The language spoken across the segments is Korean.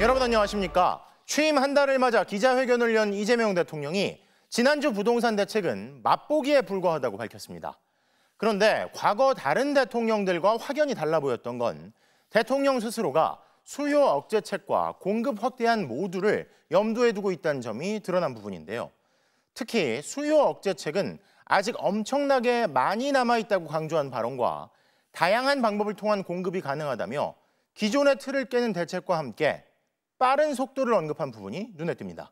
여러분 안녕하십니까? 취임 한 달을 맞아 기자회견을 연 이재명 대통령이 지난주 부동산 대책은 맛보기에 불과하다고 밝혔습니다. 그런데 과거 다른 대통령들과 확연히 달라 보였던 건 대통령 스스로가 수요 억제책과 공급 확대안 모두를 염두에 두고 있다는 점이 드러난 부분인데요. 특히 수요 억제책은 아직 엄청나게 많이 남아있다고 강조한 발언과 다양한 방법을 통한 공급이 가능하다며 기존의 틀을 깨는 대책과 함께 빠른 속도를 언급한 부분이 눈에 띕니다.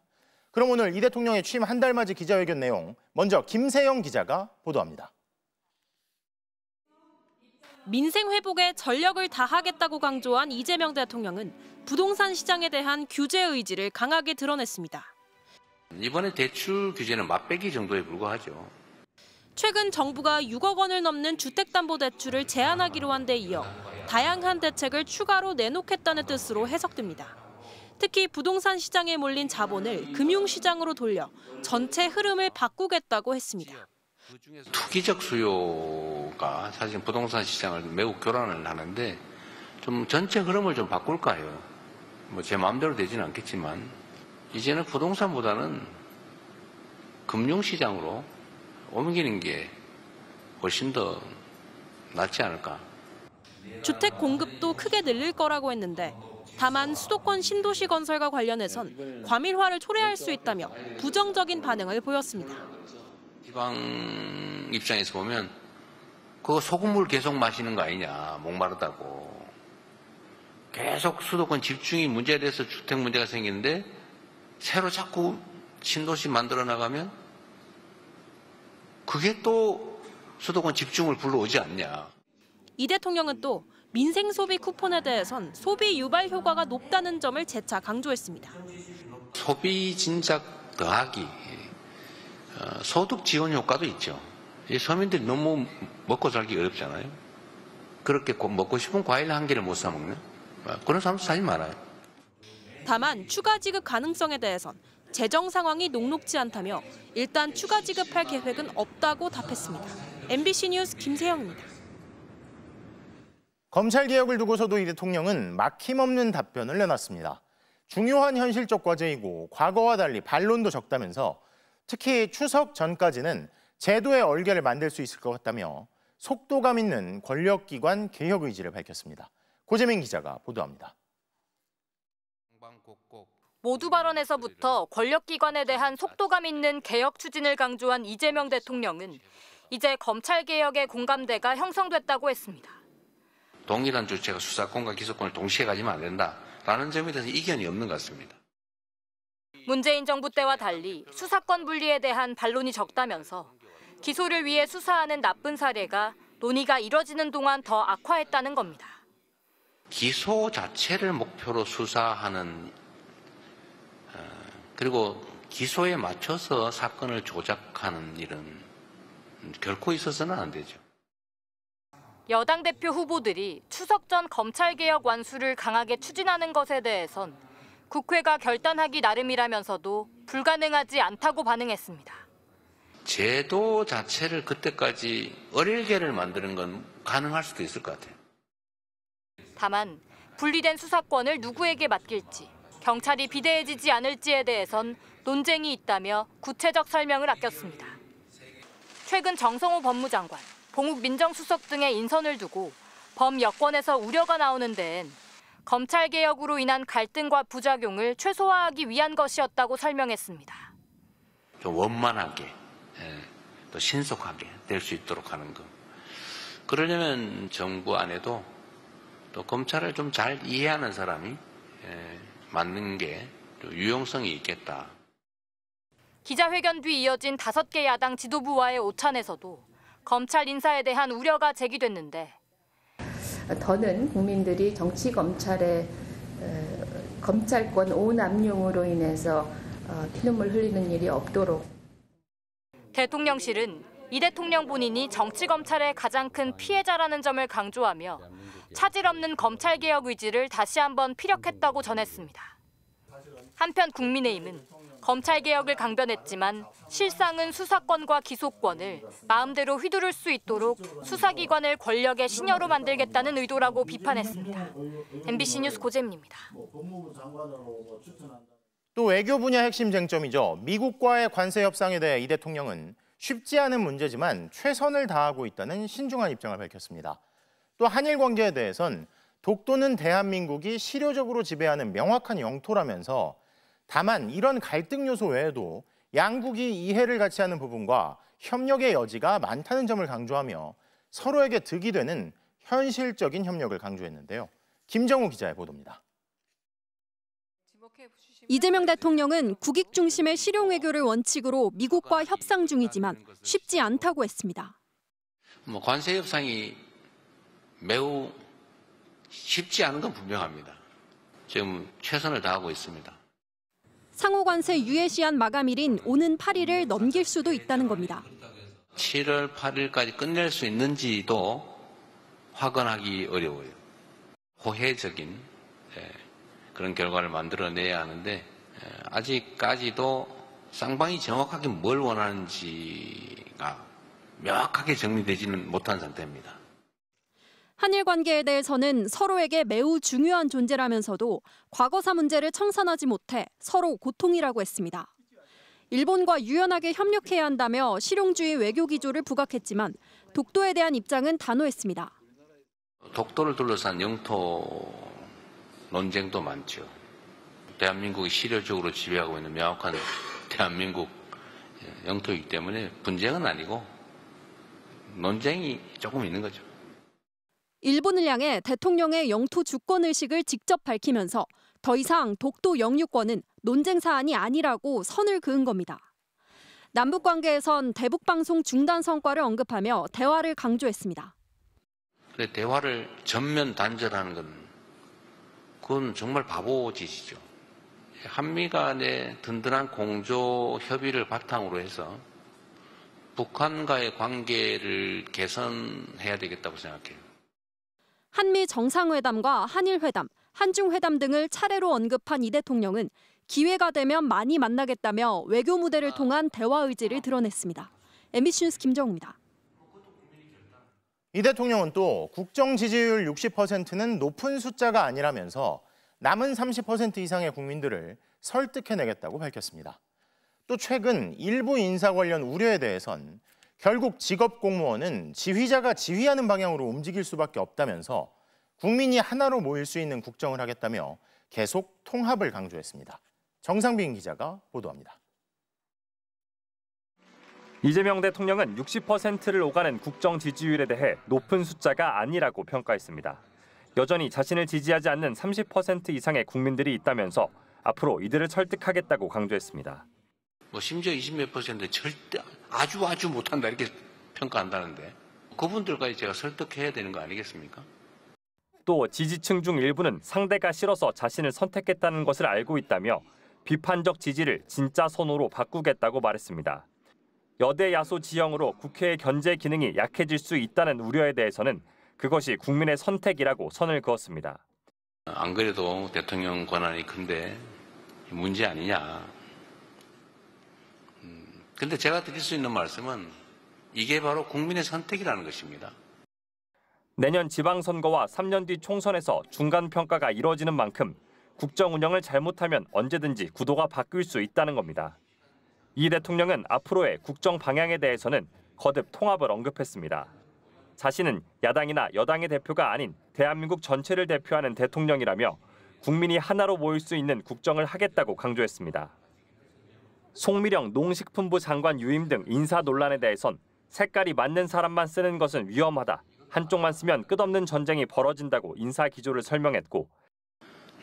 그럼 오늘 이 대통령의 취임 한 달 맞이 기자회견 내용 먼저 김세영 기자가 보도합니다. 민생 회복에 전력을 다하겠다고 강조한 이재명 대통령은 부동산 시장에 대한 규제 의지를 강하게 드러냈습니다. 이번에 대출 규제는 맛배기 정도에 불과하죠. 최근 정부가 6억 원을 넘는 주택담보대출을 제한하기로 한 데 이어 다양한 대책을 추가로 내놓겠다는 뜻으로 해석됩니다. 특히 부동산 시장에 몰린 자본을 금융시장으로 돌려 전체 흐름을 바꾸겠다고 했습니다. 투기적 수요가 사실 부동산 시장을 매우 교란을 하는데 좀 전체 흐름을 좀 바꿀까 해요. 제 마음대로 되지는 않겠지만 이제는 부동산보다는 금융시장으로 옮기는 게 훨씬 더 낫지 않을까. 주택 공급도 크게 늘릴 거라고 했는데 다만 수도권 신도시 건설과 관련해선 과밀화를 초래할 수 있다며 부정적인 반응을 보였습니다. 지방 입장에서 보면 그거 소금물 계속 마시는 거 아니냐, 목마르다고. 계속 수도권 집중이 문제에 대해서 주택 문제가 생기는데 새로 자꾸 신도시 만들어 나가면 그게 또 수도권 집중을 불러오지 않냐. 이 대통령은 또 민생 소비 쿠폰에 대해선 소비 유발 효과가 높다는 점을 재차 강조했습니다. 소비 진작 더하기, 소득 지원 효과도 있죠. 서민들이 너무 먹고 살기 어렵잖아요. 그렇게 먹고 싶은 과일 한 개를 못 사 먹는 그런 사람도 사실 많아요. 다만 추가 지급 가능성에 대해선 재정 상황이 녹록지 않다며 일단 추가 지급할 계획은 없다고 답했습니다. MBC 뉴스 김세영입니다. 검찰개혁을 두고서도 이 대통령은 막힘없는 답변을 내놨습니다. 중요한 현실적 과제이고 과거와 달리 반론도 적다면서 특히 추석 전까지는 제도의 얼개를 만들 수 있을 것 같다며 속도감 있는 권력기관 개혁 의지를 밝혔습니다. 고재민 기자가 보도합니다. 모두 발언에서부터 권력기관에 대한 속도감 있는 개혁 추진을 강조한 이재명 대통령은 이제 검찰개혁의 공감대가 형성됐다고 했습니다. 동일한 주체가 수사권과 기소권을 동시에 가지면 안 된다라는 점에 대해서 이견이 없는 것 같습니다. 문재인 정부 때와 달리 수사권 분리에 대한 반론이 적다면서 기소를 위해 수사하는 나쁜 사례가 논의가 이뤄지는 동안 더 악화했다는 겁니다. 기소 자체를 목표로 수사하는 그리고 기소에 맞춰서 사건을 조작하는 일은 결코 있어서는 안 되죠. 여당 대표 후보들이 추석 전 검찰개혁 완수를 강하게 추진하는 것에 대해선 국회가 결단하기 나름이라면서도 불가능하지 않다고 반응했습니다. 제도 자체를 그때까지 어릴개를 만드는 건 가능할 수도 있을 것 같아요. 다만 분리된 수사권을 누구에게 맡길지, 경찰이 비대해지지 않을지에 대해선 논쟁이 있다며 구체적 설명을 아꼈습니다. 최근 정성호 법무장관, 봉욱 민정수석 등의 인선을 두고 범여권에서 우려가 나오는 데엔 검찰개혁으로 인한 갈등과 부작용을 최소화하기 위한 것이었다고 설명했습니다. 좀 원만하게 또 신속하게 될 수 있도록 하는 것. 그러려면 정부 안에도 또 검찰을 좀 잘 이해하는 사람이 맞는 게 유용성이 있겠다. 기자회견 뒤 이어진 5개 야당 지도부와의 오찬에서도 검찰 인사에 대한 우려가 제기됐는데 더는 국민들이 정치 검찰의 검찰권 오남용으로 인해서 피눈물 흘리는 일이 없도록. 대통령실은 이 대통령 본인이 정치 검찰의 가장 큰 피해자라는 점을 강조하며 차질 없는 검찰개혁 의지를 다시 한번 피력했다고 전했습니다. 한편 국민의힘은 검찰개혁을 강변했지만 실상은 수사권과 기소권을 마음대로 휘두를 수 있도록 수사기관을 권력의 신여로 만들겠다는 의도라고 비판했습니다. MBC 뉴스 고재민입니다. 또 외교 분야 핵심 쟁점이죠. 미국과의 관세 협상에 대해 이 대통령은 쉽지 않은 문제지만 최선을 다하고 있다는 신중한 입장을 밝혔습니다. 또 한일 관계에 대해선 독도는 대한민국이 실효적으로 지배하는 명확한 영토라면서 다만 이런 갈등 요소 외에도 양국이 이해를 같이 하는 부분과 협력의 여지가 많다는 점을 강조하며 서로에게 득이 되는 현실적인 협력을 강조했는데요. 김정우 기자의 보도입니다. 이재명 대통령은 국익 중심의 실용 외교를 원칙으로 미국과 협상 중이지만 쉽지 않다고 했습니다. 관세 협상이 매우 쉽지 않은 건 분명합니다. 지금 최선을 다하고 있습니다. 상호 관세 유예 시한 마감일인 오는 8일을 넘길 수도 있다는 겁니다. 7월 8일까지 끝낼 수 있는지도 확언하기 어려워요. 호혜적인 그런 결과를 만들어내야 하는데 아직까지도 쌍방이 정확하게 뭘 원하는지가 명확하게 정리되지는 못한 상태입니다. 한일 관계에 대해서는 서로에게 매우 중요한 존재라면서도 과거사 문제를 청산하지 못해 서로 고통이라고 했습니다. 일본과 유연하게 협력해야 한다며 실용주의 외교 기조를 부각했지만 독도에 대한 입장은 단호했습니다. 독도를 둘러싼 영토 논쟁도 많죠. 대한민국이 실효적으로 지배하고 있는 명확한 대한민국 영토이기 때문에 분쟁은 아니고 논쟁이 조금 있는 거죠. 일본을 향해 대통령의 영토 주권 의식을 직접 밝히면서 더 이상 독도 영유권은 논쟁 사안이 아니라고 선을 그은 겁니다. 남북 관계에선 대북 방송 중단 성과를 언급하며 대화를 강조했습니다. 대화를 전면 단절하는 건 그건 정말 바보짓이죠. 한미 간의 든든한 공조 협의를 바탕으로 해서 북한과의 관계를 개선해야 되겠다고 생각해요. 한미 정상회담과 한일회담, 한중회담 등을 차례로 언급한 이 대통령은 기회가 되면 많이 만나겠다며 외교 무대를 통한 대화 의지를 드러냈습니다. MBC 뉴스 김정우입니다. 이 대통령은 또 국정 지지율 60%는 높은 숫자가 아니라면서 남은 30% 이상의 국민들을 설득해내겠다고 밝혔습니다. 또 최근 일부 인사 관련 우려에 대해선 결국 직업 공무원은 지휘자가 지휘하는 방향으로 움직일 수밖에 없다면서 국민이 하나로 모일 수 있는 국정을 하겠다며 계속 통합을 강조했습니다. 정상빈 기자가 보도합니다. 이재명 대통령은 60%를 오가는 국정 지지율에 대해 높은 숫자가 아니라고 평가했습니다. 여전히 자신을 지지하지 않는 30% 이상의 국민들이 있다면서 앞으로 이들을 설득하겠다고 강조했습니다. 심지어 20몇 %, 절대 아주 못한다 이렇게 평가한다는데 그분들까지 제가 설득해야 되는 거 아니겠습니까? 또 지지층 중 일부는 상대가 싫어서 자신을 선택했다는 것을 알고 있다며 비판적 지지를 진짜 선호로 바꾸겠다고 말했습니다. 여대 야소 지형으로 국회의 견제 기능이 약해질 수 있다는 우려에 대해서는 그것이 국민의 선택이라고 선을 그었습니다. 안 그래도 대통령 권한이 큰데 문제 아니냐. 근데 제가 드릴 수 있는 말씀은 이게 바로 국민의 선택이라는 것입니다. 내년 지방선거와 3년 뒤 총선에서 중간평가가 이뤄지는 만큼 국정 운영을 잘못하면 언제든지 구도가 바뀔 수 있다는 겁니다. 이 대통령은 앞으로의 국정 방향에 대해서는 거듭 통합을 언급했습니다. 자신은 야당이나 여당의 대표가 아닌 대한민국 전체를 대표하는 대통령이라며 국민이 하나로 모일 수 있는 국정을 하겠다고 강조했습니다. 송미령 농식품부 장관 유임 등 인사 논란에 대해선 색깔이 맞는 사람만 쓰는 것은 위험하다. 한쪽만 쓰면 끝없는 전쟁이 벌어진다고 인사 기조를 설명했고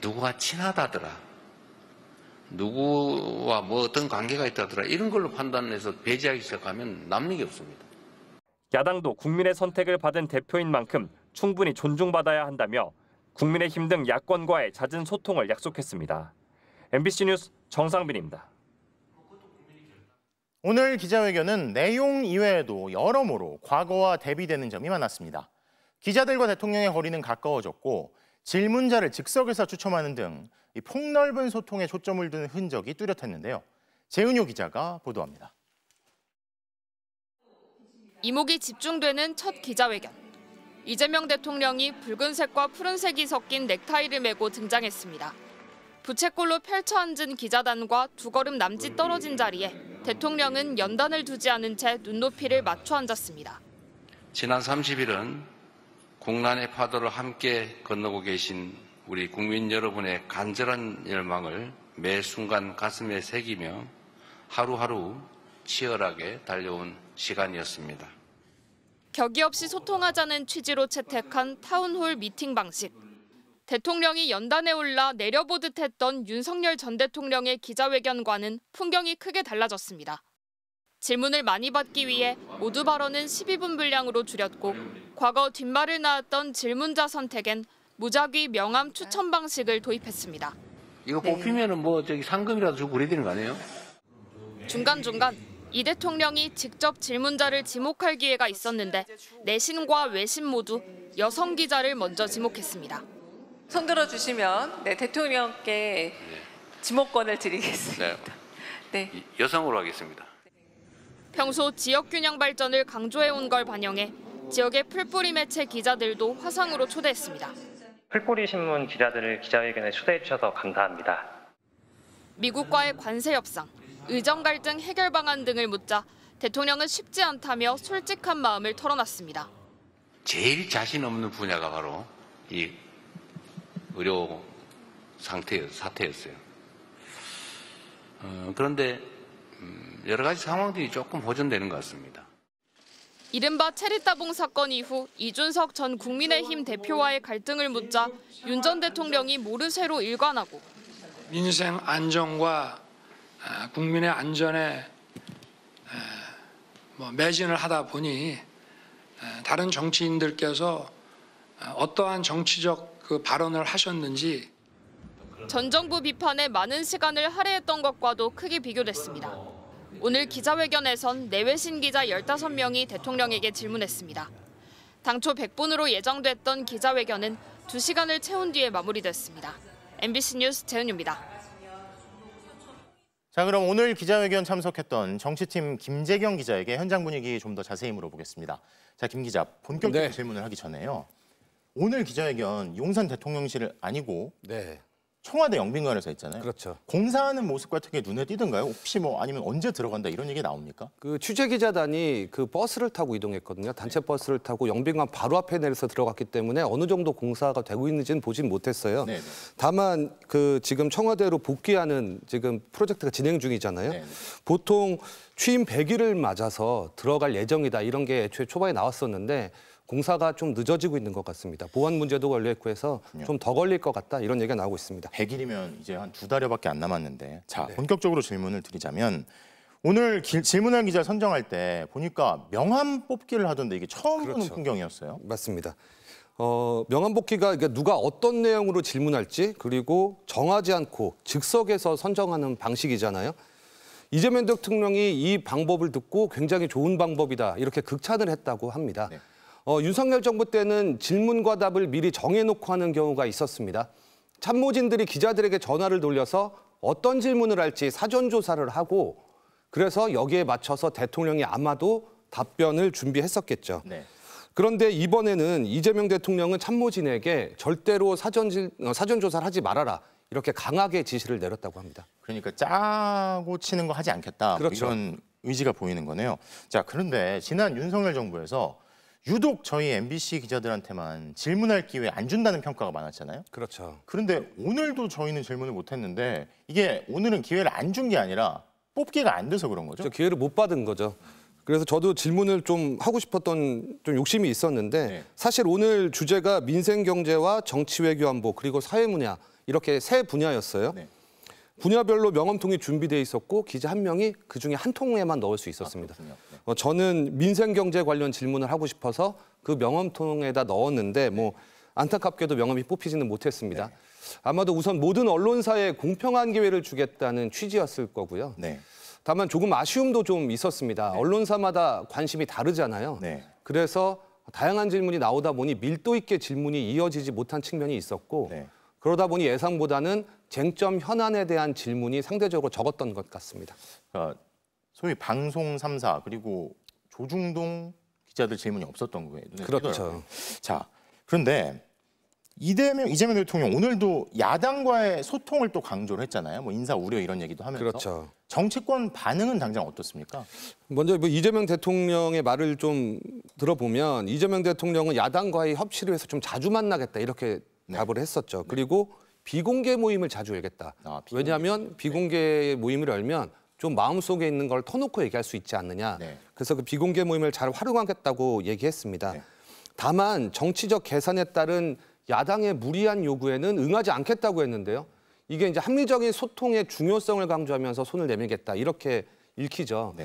누구와 친하다더라. 누구와 어떤 관계가 있다더라. 이런 걸로 판단해서 배제하기 시작하면 남는 게 없습니다. 야당도 국민의 선택을 받은 대표인 만큼 충분히 존중받아야 한다며 국민의힘 등 야권과의 잦은 소통을 약속했습니다. MBC 뉴스 정상빈입니다. 오늘 기자회견은 내용 이외에도 여러모로 과거와 대비되는 점이 많았습니다. 기자들과 대통령의 거리는 가까워졌고 질문자를 즉석에서 추첨하는 등 이 폭넓은 소통에 초점을 둔 흔적이 뚜렷했는데요. 재은효 기자가 보도합니다. 이목이 집중되는 첫 기자회견. 이재명 대통령이 붉은색과 푸른색이 섞인 넥타이를 메고 등장했습니다. 부채꼴로 펼쳐 앉은 기자단과 두 걸음 남짓 떨어진 자리에 대통령은 연단을 두지 않은 채 눈높이를 맞춰 앉았습니다. 지난 30일은 국난의 파도를 함께 건너고 계신 우리 국민 여러분의 간절한 열망을 매 순간 가슴에 새기며 하루하루 치열하게 달려온 시간이었습니다. 격이 없이 소통하자는 취지로 채택한 타운홀 미팅 방식. 대통령이 연단에 올라 내려보듯 했던 윤석열 전 대통령의 기자회견과는 풍경이 크게 달라졌습니다. 질문을 많이 받기 위해 모두 발언은 12분 분량으로 줄였고 과거 뒷말을 낳았던 질문자 선택엔 무작위 명함 추천 방식을 도입했습니다. 이거 뽑히면은 상금이라도 주고 그래야 되는 거 아니에요? 중간중간 이 대통령이 직접 질문자를 지목할 기회가 있었는데 내신과 외신 모두 여성 기자를 먼저 지목했습니다. 손들어 주시면 대통령께 지목권을 드리겠습니다. 네. 여성으로 하겠습니다. 평소 지역 균형 발전을 강조해온 걸 반영해 지역의 풀뿌리 매체 기자들도 화상으로 초대했습니다. 풀뿌리 신문 기자들을 기자회견에 초대해 주셔서 감사합니다. 미국과의 관세 협상, 의정 갈등 해결 방안 등을 묻자 대통령은 쉽지 않다며 솔직한 마음을 털어놨습니다. 제일 자신 없는 분야가 바로 이 의료 사태였어요. 그런데 여러 가지 상황들이 조금 호전되는 것 같습니다. 이른바 체리따봉 사건 이후 이준석 전 국민의힘 대표와의 갈등을 묻자 윤 전 대통령이 모르쇠로 일관하고 민생 안정과 국민의 안전에 매진을 하다 보니 다른 정치인들께서 어떠한 정치적 발언을 하셨는지 전 정부 비판에 많은 시간을 할애했던 것과도 크게 비교됐습니다. 오늘 기자회견에선 내외신 기자 15명이 대통령에게 질문했습니다. 당초 100분으로 예정됐던 기자회견은 2시간을 채운 뒤에 마무리됐습니다. MBC 뉴스 재은유입니다. 자, 그럼 오늘 기자회견 참석했던 정치팀 김재경 기자에게 현장 분위기 좀 더 자세히 물어보겠습니다. 자, 김 기자, 본격적으로 질문을 하기 전에요. 오늘 기자회견 용산 대통령실 아니고 청와대 영빈관에서 했잖아요. 그렇죠. 공사하는 모습 같은 게 눈에 띄던가요? 혹시 아니면 언제 들어간다 이런 얘기 나옵니까? 그 취재 기자단이 그 버스를 타고 이동했거든요. 단체 버스를 타고 영빈관 바로 앞에 내려서 들어갔기 때문에 어느 정도 공사가 되고 있는지는 보진 못했어요. 네네. 다만 그 지금 청와대로 복귀하는 지금 프로젝트가 진행 중이잖아요. 네네. 보통 취임 100일을 맞아서 들어갈 예정이다 이런 게 애초에 초반에 나왔었는데 공사가 좀 늦어지고 있는 것 같습니다. 보안 문제도 걸려있고 해서 좀 더 걸릴 것 같다 이런 얘기가 나오고 있습니다. 100일이면 이제 한 2달여밖에 안 남았는데 자, 본격적으로 질문을 드리자면 오늘 질문할 기자 선정할 때 보니까 명함 뽑기를 하던데 이게 처음 보는 풍경이었어요. 맞습니다. 명함 뽑기가 누가 어떤 내용으로 질문할지 그리고 정하지 않고 즉석에서 선정하는 방식이잖아요. 이재명 대통령이 이 방법을 듣고 굉장히 좋은 방법이다 이렇게 극찬을 했다고 합니다. 윤석열 정부 때는 질문과 답을 미리 정해놓고 하는 경우가 있었습니다. 참모진들이 기자들에게 전화를 돌려서 어떤 질문을 할지 사전 조사를 하고 그래서 여기에 맞춰서 대통령이 아마도 답변을 준비했었겠죠. 그런데 이번에는 이재명 대통령은 참모진에게 절대로 사전 조사를 하지 말아라 이렇게 강하게 지시를 내렸다고 합니다. 그러니까 짜고 치는 거 하지 않겠다 이런 의지가 보이는 거네요. 자, 그런데 지난 윤석열 정부에서 유독 저희 MBC 기자들한테만 질문할 기회 안 준다는 평가가 많았잖아요. 그렇죠. 그런데 오늘도 저희는 질문을 못 했는데 이게 오늘은 기회를 안 준 게 아니라 뽑기가 안 돼서 그런 거죠? 기회를 못 받은 거죠. 그래서 저도 질문을 좀 하고 싶었던 좀 욕심이 있었는데 사실 오늘 주제가 민생 경제와 정치 외교 안보 그리고 사회 분야 이렇게 세 분야였어요. 분야별로 명함통이 준비돼 있었고 기자 한 명이 그중에 한 통에만 넣을 수 있었습니다. 저는 민생 경제 관련 질문을 하고 싶어서 그 명함통에다 넣었는데 안타깝게도 명함이 뽑히지는 못했습니다. 아마도 우선 모든 언론사에 공평한 기회를 주겠다는 취지였을 거고요. 다만 조금 아쉬움도 좀 있었습니다. 언론사마다 관심이 다르잖아요. 그래서 다양한 질문이 나오다 보니 밀도 있게 질문이 이어지지 못한 측면이 있었고 네. 그러다 보니 예상보다는 쟁점 현안에 대한 질문이 상대적으로 적었던 것 같습니다. 그러니까 소위 방송 3사 그리고 조중동 기자들 질문이 없었던 거예요. 그렇죠. 자, 그런데 이재명 대통령 오늘도 야당과의 소통을 또 강조를 했잖아요. 뭐 인사 우려 이런 얘기도 하면서. 그렇죠. 정치권 반응은 당장 어떻습니까? 먼저 이재명 대통령의 말을 좀 들어보면 이재명 대통령은 야당과의 협치를 위해서 좀 자주 만나겠다 이렇게 답을 했었죠. 그리고 비공개 모임을 자주 열겠다. 왜냐하면 비공개 모임을 열면 좀 마음속에 있는 걸 터놓고 얘기할 수 있지 않느냐. 그래서 그 비공개 모임을 잘 활용하겠다고 얘기했습니다. 다만 정치적 계산에 따른 야당의 무리한 요구에는 응하지 않겠다고 했는데요. 이게 이제 합리적인 소통의 중요성을 강조하면서 손을 내밀겠다 이렇게 읽히죠.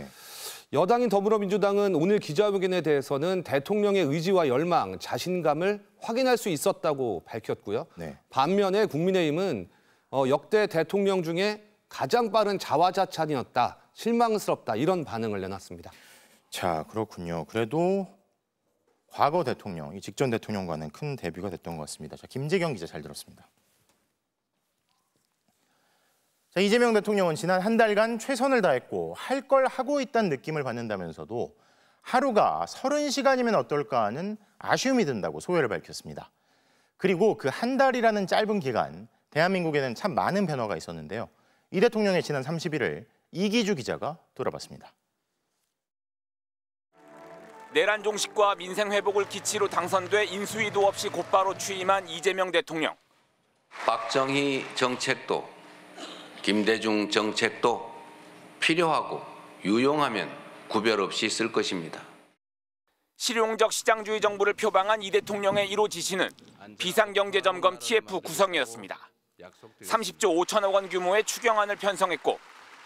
여당인 더불어민주당은 오늘 기자회견에 대해서는 대통령의 의지와 열망, 자신감을 확인할 수 있었다고 밝혔고요. 반면에 국민의힘은 역대 대통령 중에 가장 빠른 자화자찬이었다, 실망스럽다 이런 반응을 내놨습니다. 자, 그렇군요. 그래도 과거 대통령, 이 직전 대통령과는 큰 대비가 됐던 것 같습니다. 자, 김재경 기자 잘 들었습니다. 자, 이재명 대통령은 지난 한 달간 최선을 다했고 할 걸 하고 있다는 느낌을 받는다면서도 하루가 30시간이면 어떨까 하는 아쉬움이 든다고 소회를 밝혔습니다. 그리고 그 한 달이라는 짧은 기간, 대한민국에는 참 많은 변화가 있었는데요. 이 대통령의 지난 30일을 이기주 기자가 돌아봤습니다. 내란 종식과 민생 회복을 기치로 당선돼 인수위도 없이 곧바로 취임한 이재명 대통령. 박정희 정책도 김대중 정책도 필요하고 유용하면 구별 없이 쓸 것입니다. 실용적 시장주의 정부를 표방한 이 대통령의 1호 지시는 비상경제점검 TF 구성이었습니다. 30조 5천억 원 규모의 추경안을 편성했고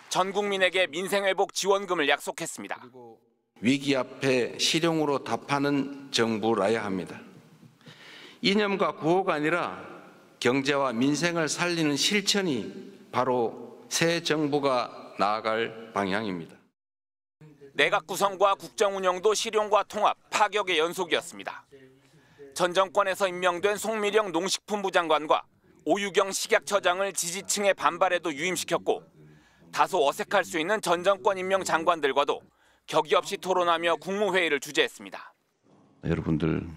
전 국민에게 민생회복 지원금을 약속했습니다. 위기 앞에 실용으로 답하는 정부라야 합니다. 이념과 구호가 아니라 경제와 민생을 살리는 실천이 바로 새 정부가 나아갈 방향입니다. 내각 구성과 국정 운영도 실용과 통합, 파격의 연속이었습니다. 전 정권에서 임명된 송미령 농식품부 장관과 오유경 식약처장을 지지층의 반발에도 유임시켰고 다소 어색할 수 있는 전 정권 임명 장관들과도 격이 없이 토론하며 국무회의를 주재했습니다. 여러분들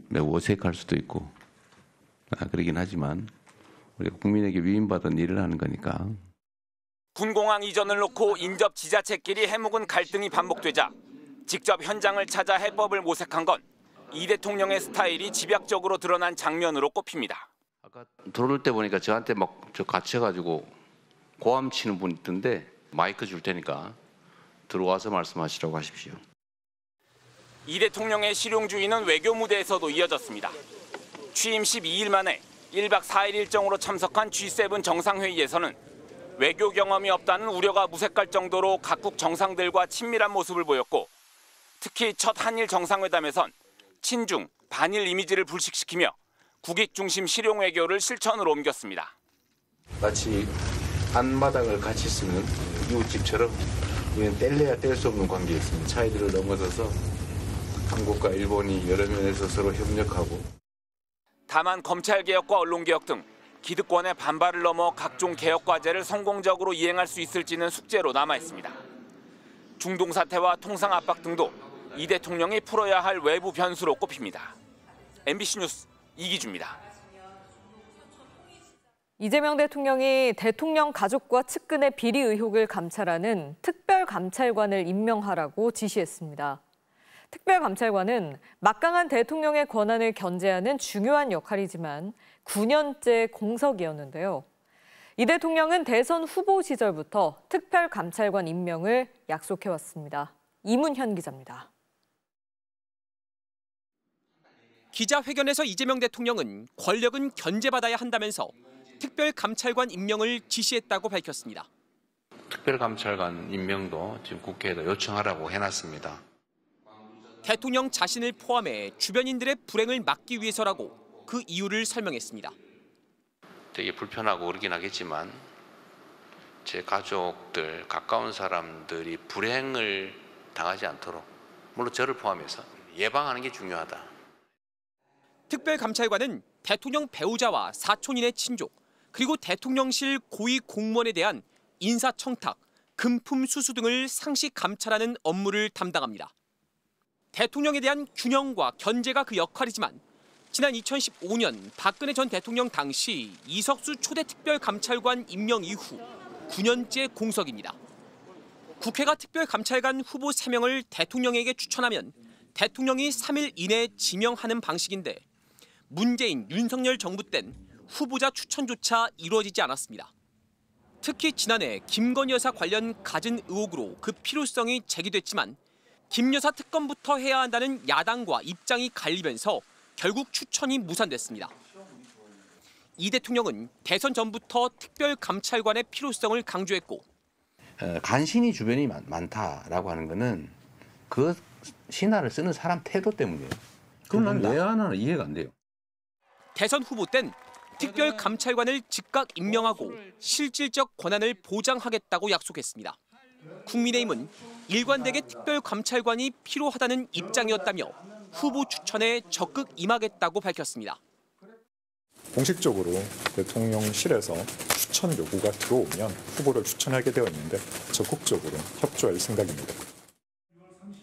매우 어색할 수도 있고 그러긴 하지만 우리가 국민에게 위임받은 일을 하는 거니까. 군공항 이전을 놓고 인접 지자체끼리 해묵은 갈등이 반복되자 직접 현장을 찾아 해법을 모색한 건 이 대통령의 스타일이 집약적으로 드러난 장면으로 꼽힙니다. 아까 들어올 때 보니까 저한테 막 저 갇혀가지고 고함 치는 분 있던데 마이크 줄 테니까 들어와서 말씀하시라고 하십시오. 이 대통령의 실용주의는 외교 무대에서도 이어졌습니다. 취임 12일 만에 1박 4일 일정으로 참석한 G7 정상회의에서는 외교 경험이 없다는 우려가 무색할 정도로 각국 정상들과 친밀한 모습을 보였고 특히 첫 한일 정상회담에선 친중, 반일 이미지를 불식시키며 국익 중심 실용 외교를 실천으로 옮겼습니다. 마치 안마당을 같이 쓰는 이웃집처럼 우리는 뗄래야 뗄 수 없는 관계였습니다. 차이들을 넘어서서 한국과 일본이 여러 면에서 서로 협력하고. 다만 검찰개혁과 언론개혁 등 기득권의 반발을 넘어 각종 개혁 과제를 성공적으로 이행할 수 있을지는 숙제로 남아있습니다. 중동 사태와 통상 압박 등도 이 대통령이 풀어야 할 외부 변수로 꼽힙니다. MBC 뉴스 이기주입니다. 이재명 대통령이 대통령 가족과 측근의 비리 의혹을 감찰하는 특별감찰관을 임명하라고 지시했습니다. 특별감찰관은 막강한 대통령의 권한을 견제하는 중요한 역할이지만 9년째 공석이었는데요. 이 대통령은 대선 후보 시절부터 특별감찰관 임명을 약속해왔습니다. 이문현 기자입니다. 기자회견에서 이재명 대통령은 권력은 견제받아야 한다면서 특별감찰관 임명을 지시했다고 밝혔습니다. 특별감찰관 임명도 지금 국회에다 요청하라고 해놨습니다. 대통령 자신을 포함해 주변인들의 불행을 막기 위해서라고 그 이유를 설명했습니다. 되게 불편하고 그러긴 하겠지만 제 가족들, 가까운 사람들이 불행을 당하지 않도록 물론 저를 포함해서 예방하는 게 중요하다. 특별감찰관은 대통령 배우자와 사촌인의 친족, 그리고 대통령실 고위 공무원에 대한 인사청탁, 금품 수수 등을 상시 감찰하는 업무를 담당합니다. 대통령에 대한 균형과 견제가 그 역할이지만 지난 2015년 박근혜 전 대통령 당시 이석수 초대 특별감찰관 임명 이후 9년째 공석입니다. 국회가 특별감찰관 후보 3명을 대통령에게 추천하면 대통령이 3일 이내에 지명하는 방식인데 문재인, 윤석열 정부 땐 후보자 추천조차 이루어지지 않았습니다. 특히 지난해 김건희 여사 관련 갖은 의혹으로 그 필요성이 제기됐지만 김 여사 특검부터 해야 한다는 야당과 입장이 갈리면서 결국 추천이 무산됐습니다. 이 대통령은 대선 전부터 특별감찰관의 필요성을 강조했고 간신히 주변이 많다라고 하는 거는 그 신하를 쓰는 사람 태도 때문이에요. 그럼 난 왜 하나 이해가 안 돼요. 대선 후보 땐 특별감찰관을 즉각 임명하고 실질적 권한을 보장하겠다고 약속했습니다. 국민의힘은 일관되게 특별감찰관이 필요하다는 입장이었다며 후보 추천에 적극 임하겠다고 밝혔습니다. 공식적으로 대통령실에서 추천 요구가 들어오면 후보를 추천하게 되어 있는데 적극적으로 협조할 생각입니다.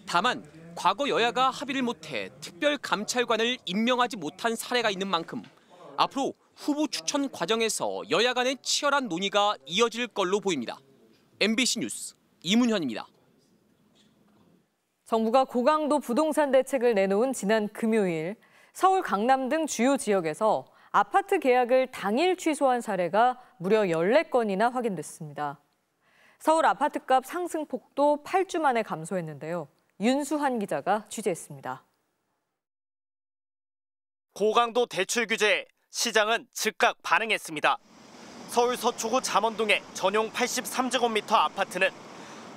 다만 과거 여야가 합의를 못해 특별감찰관을 임명하지 못한 사례가 있는 만큼 앞으로 후보 추천 과정에서 여야 간의 치열한 논의가 이어질 걸로 보입니다. MBC 뉴스 이문현입니다. 정부가 고강도 부동산 대책을 내놓은 지난 금요일 서울, 강남 등 주요 지역에서 아파트 계약을 당일 취소한 사례가 무려 14건이나 확인됐습니다. 서울 아파트값 상승폭도 8주 만에 감소했는데요. 윤수한 기자가 취재했습니다. 고강도 대출 규제에 시장은 즉각 반응했습니다. 서울 서초구 잠원동의 전용 83제곱미터 아파트는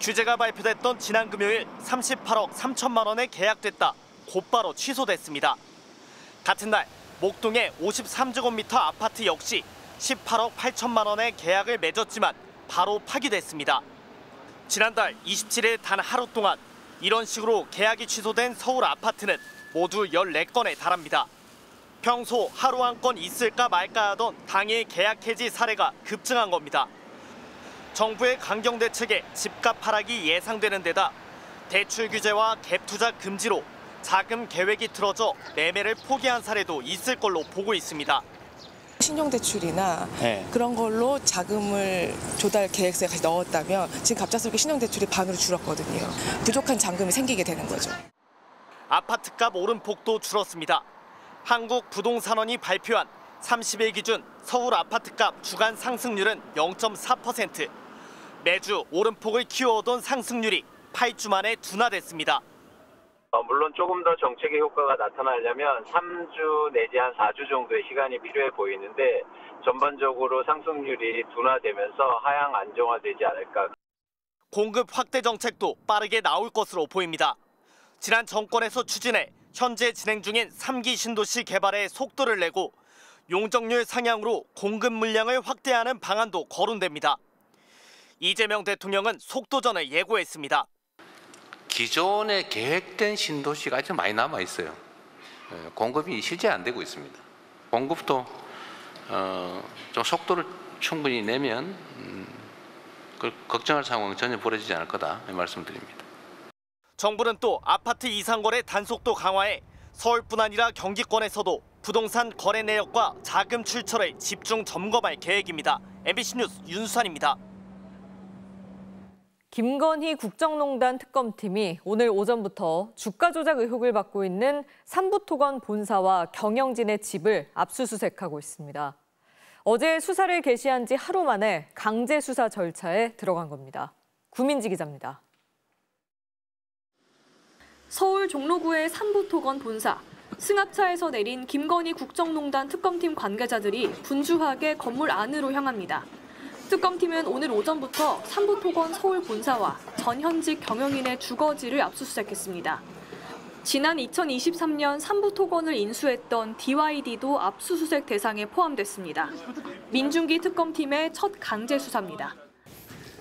규제가 발표됐던 지난 금요일 38억 3천만 원에 계약됐다 곧바로 취소됐습니다. 같은 날 목동의 53제곱미터 아파트 역시 18억 8천만 원에 계약을 맺었지만 바로 파기됐습니다. 지난달 27일 단 하루 동안 이런 식으로 계약이 취소된 서울 아파트는 모두 14건에 달합니다. 평소 하루 한 건 있을까 말까 하던 당일 계약 해지 사례가 급증한 겁니다. 정부의 강경 대책에 집값 하락이 예상되는 데다 대출 규제와 갭 투자 금지로 자금 계획이 틀어져 매매를 포기한 사례도 있을 걸로 보고 있습니다. 신용대출이나 그런 걸로 자금을 조달 계획서에 같이 넣었다면 지금 갑작스럽게 신용대출이 반으로 줄었거든요. 부족한 잔금이 생기게 되는 거죠. 아파트값 오름폭도 줄었습니다. 한국부동산원이 발표한 30일 기준 서울 아파트값 주간 상승률은 0.4%. 매주 오름폭을 키워오던 상승률이 8주 만에 둔화됐습니다. 물론 조금 더 정책의 효과가 나타나려면 3주 내지 한 4주 정도의 시간이 필요해 보이는데 전반적으로 상승률이 둔화되면서 하향 안정화되지 않을까. 공급 확대 정책도 빠르게 나올 것으로 보입니다. 지난 정권에서 추진해 현재 진행 중인 3기 신도시 개발에 속도를 내고 용적률 상향으로 공급 물량을 확대하는 방안도 거론됩니다. 이재명 대통령은 속도전을 예고했습니다. 기존에 계획된 신도시가 아직 많이 남아 있어요. 공급이 실제 안 되고 있습니다. 공급도 좀 속도를 충분히 내면 걱정할 상황은 전혀 벌어지지 않을 거다 말씀드립니다. 정부는 또 아파트 이상거래 단속도 강화해 서울뿐 아니라 경기권에서도 부동산 거래 내역과 자금 출처를 집중 점검할 계획입니다. MBC 뉴스 윤수환입니다. 김건희 국정농단 특검팀이 오늘 오전부터 주가 조작 의혹을 받고 있는 삼부토건 본사와 경영진의 집을 압수수색하고 있습니다. 어제 수사를 개시한 지 하루 만에 강제 수사 절차에 들어간 겁니다. 구민지 기자입니다. 서울 종로구의 삼부토건 본사. 승합차에서 내린 김건희 국정농단 특검팀 관계자들이 분주하게 건물 안으로 향합니다. 특검팀은 오늘 오전부터 삼부토건 서울 본사와 전현직 경영인의 주거지를 압수수색했습니다. 지난 2023년 삼부토건을 인수했던 DYD도 압수수색 대상에 포함됐습니다. 민중기 특검팀의 첫 강제 수사입니다.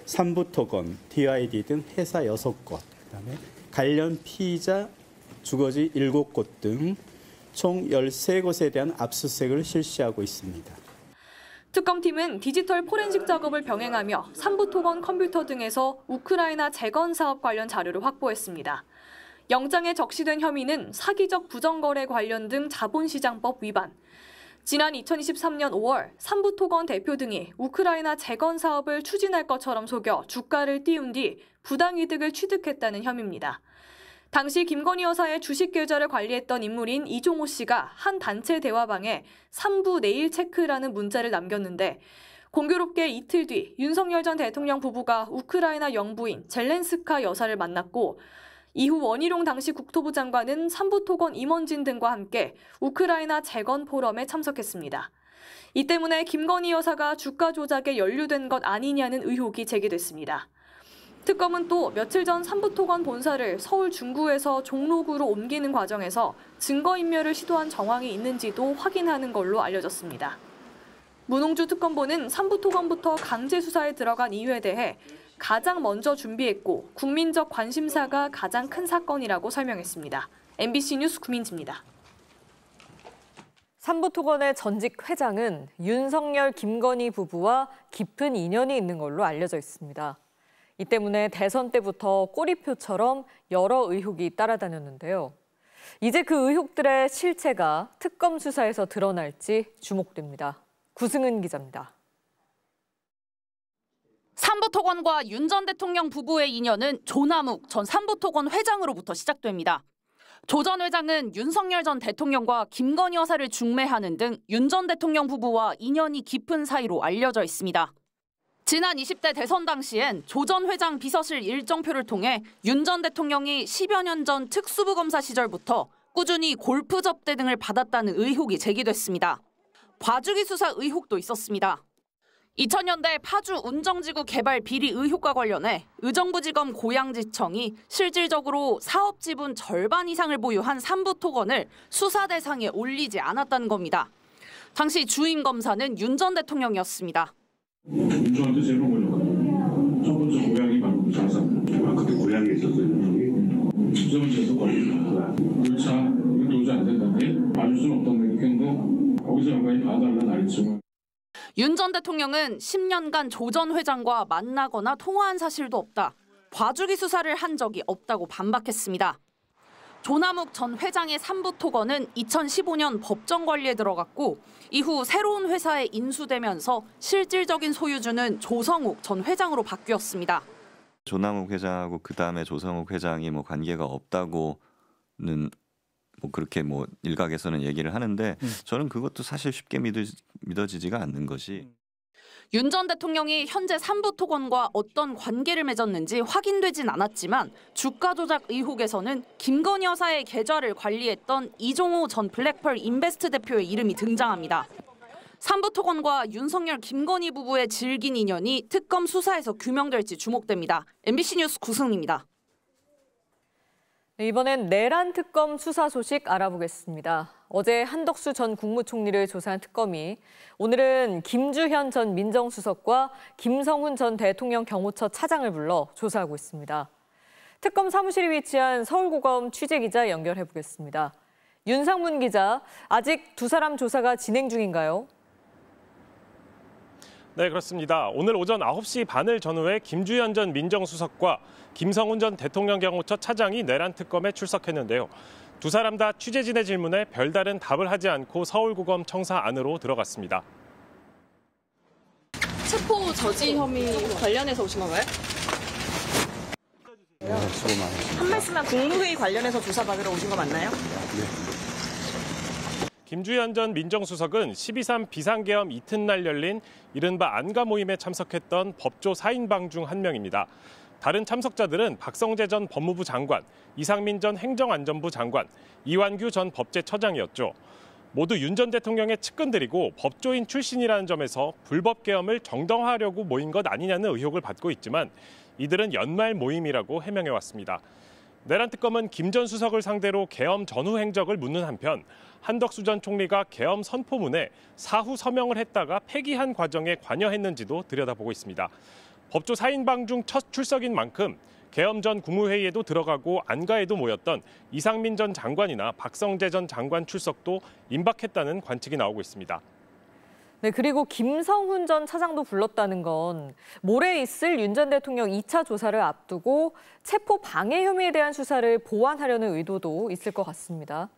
삼부토건, DYD 등 회사 6곳, 그다음에 관련 피의자 주거지 7곳 등 총 13곳에 대한 압수수색을 실시하고 있습니다. 특검팀은 디지털 포렌식 작업을 병행하며 삼부토건 컴퓨터 등에서 우크라이나 재건 사업 관련 자료를 확보했습니다. 영장에 적시된 혐의는 사기적 부정거래 관련 등 자본시장법 위반. 지난 2023년 5월 삼부토건 대표 등이 우크라이나 재건 사업을 추진할 것처럼 속여 주가를 띄운 뒤 부당이득을 취득했다는 혐의입니다. 당시 김건희 여사의 주식 계좌를 관리했던 인물인 이종호 씨가 한 단체 대화방에 3부 내일 체크라는 문자를 남겼는데 공교롭게 이틀 뒤 윤석열 전 대통령 부부가 우크라이나 영부인 젤렌스카 여사를 만났고 이후 원희룡 당시 국토부 장관은 삼부토건 임원진 등과 함께 우크라이나 재건 포럼에 참석했습니다. 이 때문에 김건희 여사가 주가 조작에 연루된 것 아니냐는 의혹이 제기됐습니다. 특검은 또 며칠 전 삼부토건 본사를 서울 중구에서 종로구로 옮기는 과정에서 증거인멸을 시도한 정황이 있는지도 확인하는 걸로 알려졌습니다. 문홍주 특검보는 삼부토건부터 강제 수사에 들어간 이유에 대해 가장 먼저 준비했고 국민적 관심사가 가장 큰 사건이라고 설명했습니다. MBC 뉴스 구민지입니다. 삼부토건의 전직 회장은 윤석열, 김건희 부부와 깊은 인연이 있는 걸로 알려져 있습니다. 이 때문에 대선 때부터 꼬리표처럼 여러 의혹이 따라다녔는데요. 이제 그 의혹들의 실체가 특검 수사에서 드러날지 주목됩니다. 구승은 기자입니다. 삼부토건과 윤 전 대통령 부부의 인연은 조남욱 전 삼부토건 회장으로부터 시작됩니다. 조 전 회장은 윤석열 전 대통령과 김건희 여사를 중매하는 등 윤 전 대통령 부부와 인연이 깊은 사이로 알려져 있습니다. 지난 20대 대선 당시엔 조 전 회장 비서실 일정표를 통해 윤 전 대통령이 10여 년 전 특수부 검사 시절부터 꾸준히 골프 접대 등을 받았다는 의혹이 제기됐습니다. 봐주기 수사 의혹도 있었습니다. 2000년대 파주 운정지구 개발 비리 의혹과 관련해 의정부지검 고양지청이 실질적으로 사업 지분 절반 이상을 보유한 삼부토건을 수사 대상에 올리지 않았다는 겁니다. 당시 주임 검사는 윤 전 대통령이었습니다. 윤정한테 제일 걸렸거든요. 첫 번째 고양이 방금 장사. 그때 고양이에 있었어요. 집정지에서 걸린 거야. 그렇죠. 이거 도저히 안 된다는데 봐줄 수는 없다는 의견도 거기서 연관이 봐달라는 알겠지만. 윤 전 대통령은 10년간 조 전 회장과 만나거나 통화한 사실도 없다. 봐주기 수사를 한 적이 없다고 반박했습니다. 조남욱 전 회장의 삼부토건은 2015년 법정 관리에 들어갔고 이후 새로운 회사에 인수되면서 실질적인 소유주는 조성욱 전 회장으로 바뀌었습니다. 조남욱 회장하고 그다음에 조성욱 회장이 관계가 없다고는 그렇게 일각에서는 얘기를 하는데 저는 그것도 사실 쉽게 믿어지지가 않는 것이 윤 전 대통령이 현재 삼부토건과 어떤 관계를 맺었는지 확인되진 않았지만 주가 조작 의혹에서는 김건희 여사의 계좌를 관리했던 이종호 전 블랙펄 인베스트 대표의 이름이 등장합니다. 삼부토건과 윤석열, 김건희 부부의 질긴 인연이 특검 수사에서 규명될지 주목됩니다. MBC 뉴스 구승입니다. 이번엔 내란 특검 수사 소식 알아보겠습니다. 어제 한덕수 전 국무총리를 조사한 특검이 오늘은 김주현 전 민정수석과 김성훈 전 대통령 경호처 차장을 불러 조사하고 있습니다. 특검 사무실이 위치한 서울고검 취재기자 연결해보겠습니다. 윤상문 기자, 아직 두 사람 조사가 진행 중인가요? 네, 그렇습니다. 오늘 오전 9시 반을 전후해 김주현 전 민정수석과 김성훈 전 대통령 경호처 차장이 내란 특검에 출석했는데요. 두 사람 다 취재진의 질문에 별다른 답을 하지 않고 서울고검 청사 안으로 들어갔습니다. 체포 저지 혐의 관련해서 오신 건가요? 네, 수고 많으십니다. 한 말씀만 국무회의 관련해서 조사받으러 오신 거 맞나요? 네. 김주현 전 민정수석은 12.3 비상계엄 이튿날 열린 이른바 안가 모임에 참석했던 법조 4인방 중 한 명입니다. 다른 참석자들은 박성재 전 법무부 장관, 이상민 전 행정안전부 장관, 이완규 전 법제처장이었죠. 모두 윤 전 대통령의 측근들이고 법조인 출신이라는 점에서 불법 계엄을 정당화하려고 모인 것 아니냐는 의혹을 받고 있지만 이들은 연말 모임이라고 해명해왔습니다. 내란 특검은 김 전 수석을 상대로 계엄 전후 행적을 묻는 한편 한덕수 전 총리가 계엄 선포문에 사후 서명을 했다가 폐기한 과정에 관여했는지도 들여다보고 있습니다. 법조 4인방 중 첫 출석인 만큼 계엄 전 국무회의에도 들어가고 안가에도 모였던 이상민 전 장관이나 박성재 전 장관 출석도 임박했다는 관측이 나오고 있습니다. 네, 그리고 김성훈 전 차장도 불렀다는 건 모레 있을 윤 전 대통령 2차 조사를 앞두고 체포 방해 혐의에 대한 수사를 보완하려는 의도도 있을 것 같습니다.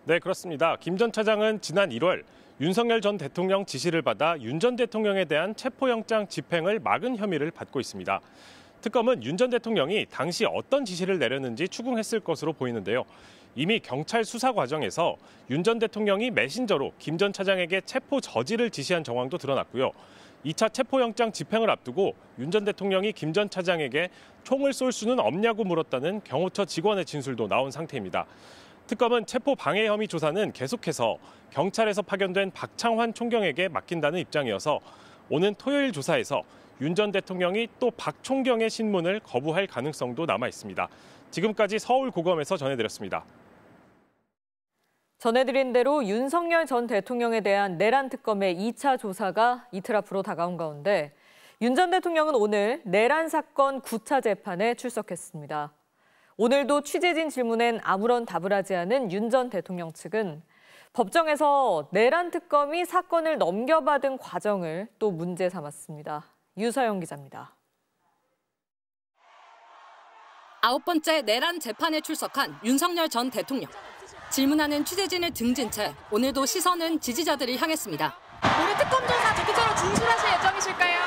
네, 그렇습니다. 김 전 차장은 지난 1월 윤석열 전 대통령 지시를 받아 윤 전 대통령에 대한 체포영장 집행을 막은 혐의를 받고 있습니다. 특검은 윤 전 대통령이 당시 어떤 지시를 내렸는지 추궁했을 것으로 보이는데요. 이미 경찰 수사 과정에서 윤 전 대통령이 메신저로 김 전 차장에게 체포 저지를 지시한 정황도 드러났고요. 2차 체포영장 집행을 앞두고 윤 전 대통령이 김 전 차장에게 총을 쏠 수는 없냐고 물었다는 경호처 직원의 진술도 나온 상태입니다. 특검은 체포 방해 혐의 조사는 계속해서 경찰에서 파견된 박창환 총경에게 맡긴다는 입장이어서 오는 토요일 조사에서 윤 전 대통령이 또 박 총경의 신문을 거부할 가능성도 남아 있습니다. 지금까지 서울고검에서 전해드렸습니다. 전해드린 대로 윤석열 전 대통령에 대한 내란 특검의 2차 조사가 이틀 앞으로 다가온 가운데 윤 전 대통령은 오늘 내란 사건 9차 재판에 출석했습니다. 오늘도 취재진 질문엔 아무런 답을 하지 않은 윤 전 대통령 측은 법정에서 내란 특검이 사건을 넘겨받은 과정을 또 문제 삼았습니다. 유서영 기자입니다. 9번째 내란 재판에 출석한 윤석열 전 대통령. 질문하는 취재진을 등진 채 오늘도 시선은 지지자들을 향했습니다. 올해 특검 조사 적극적으로 진술하실 예정이실까요?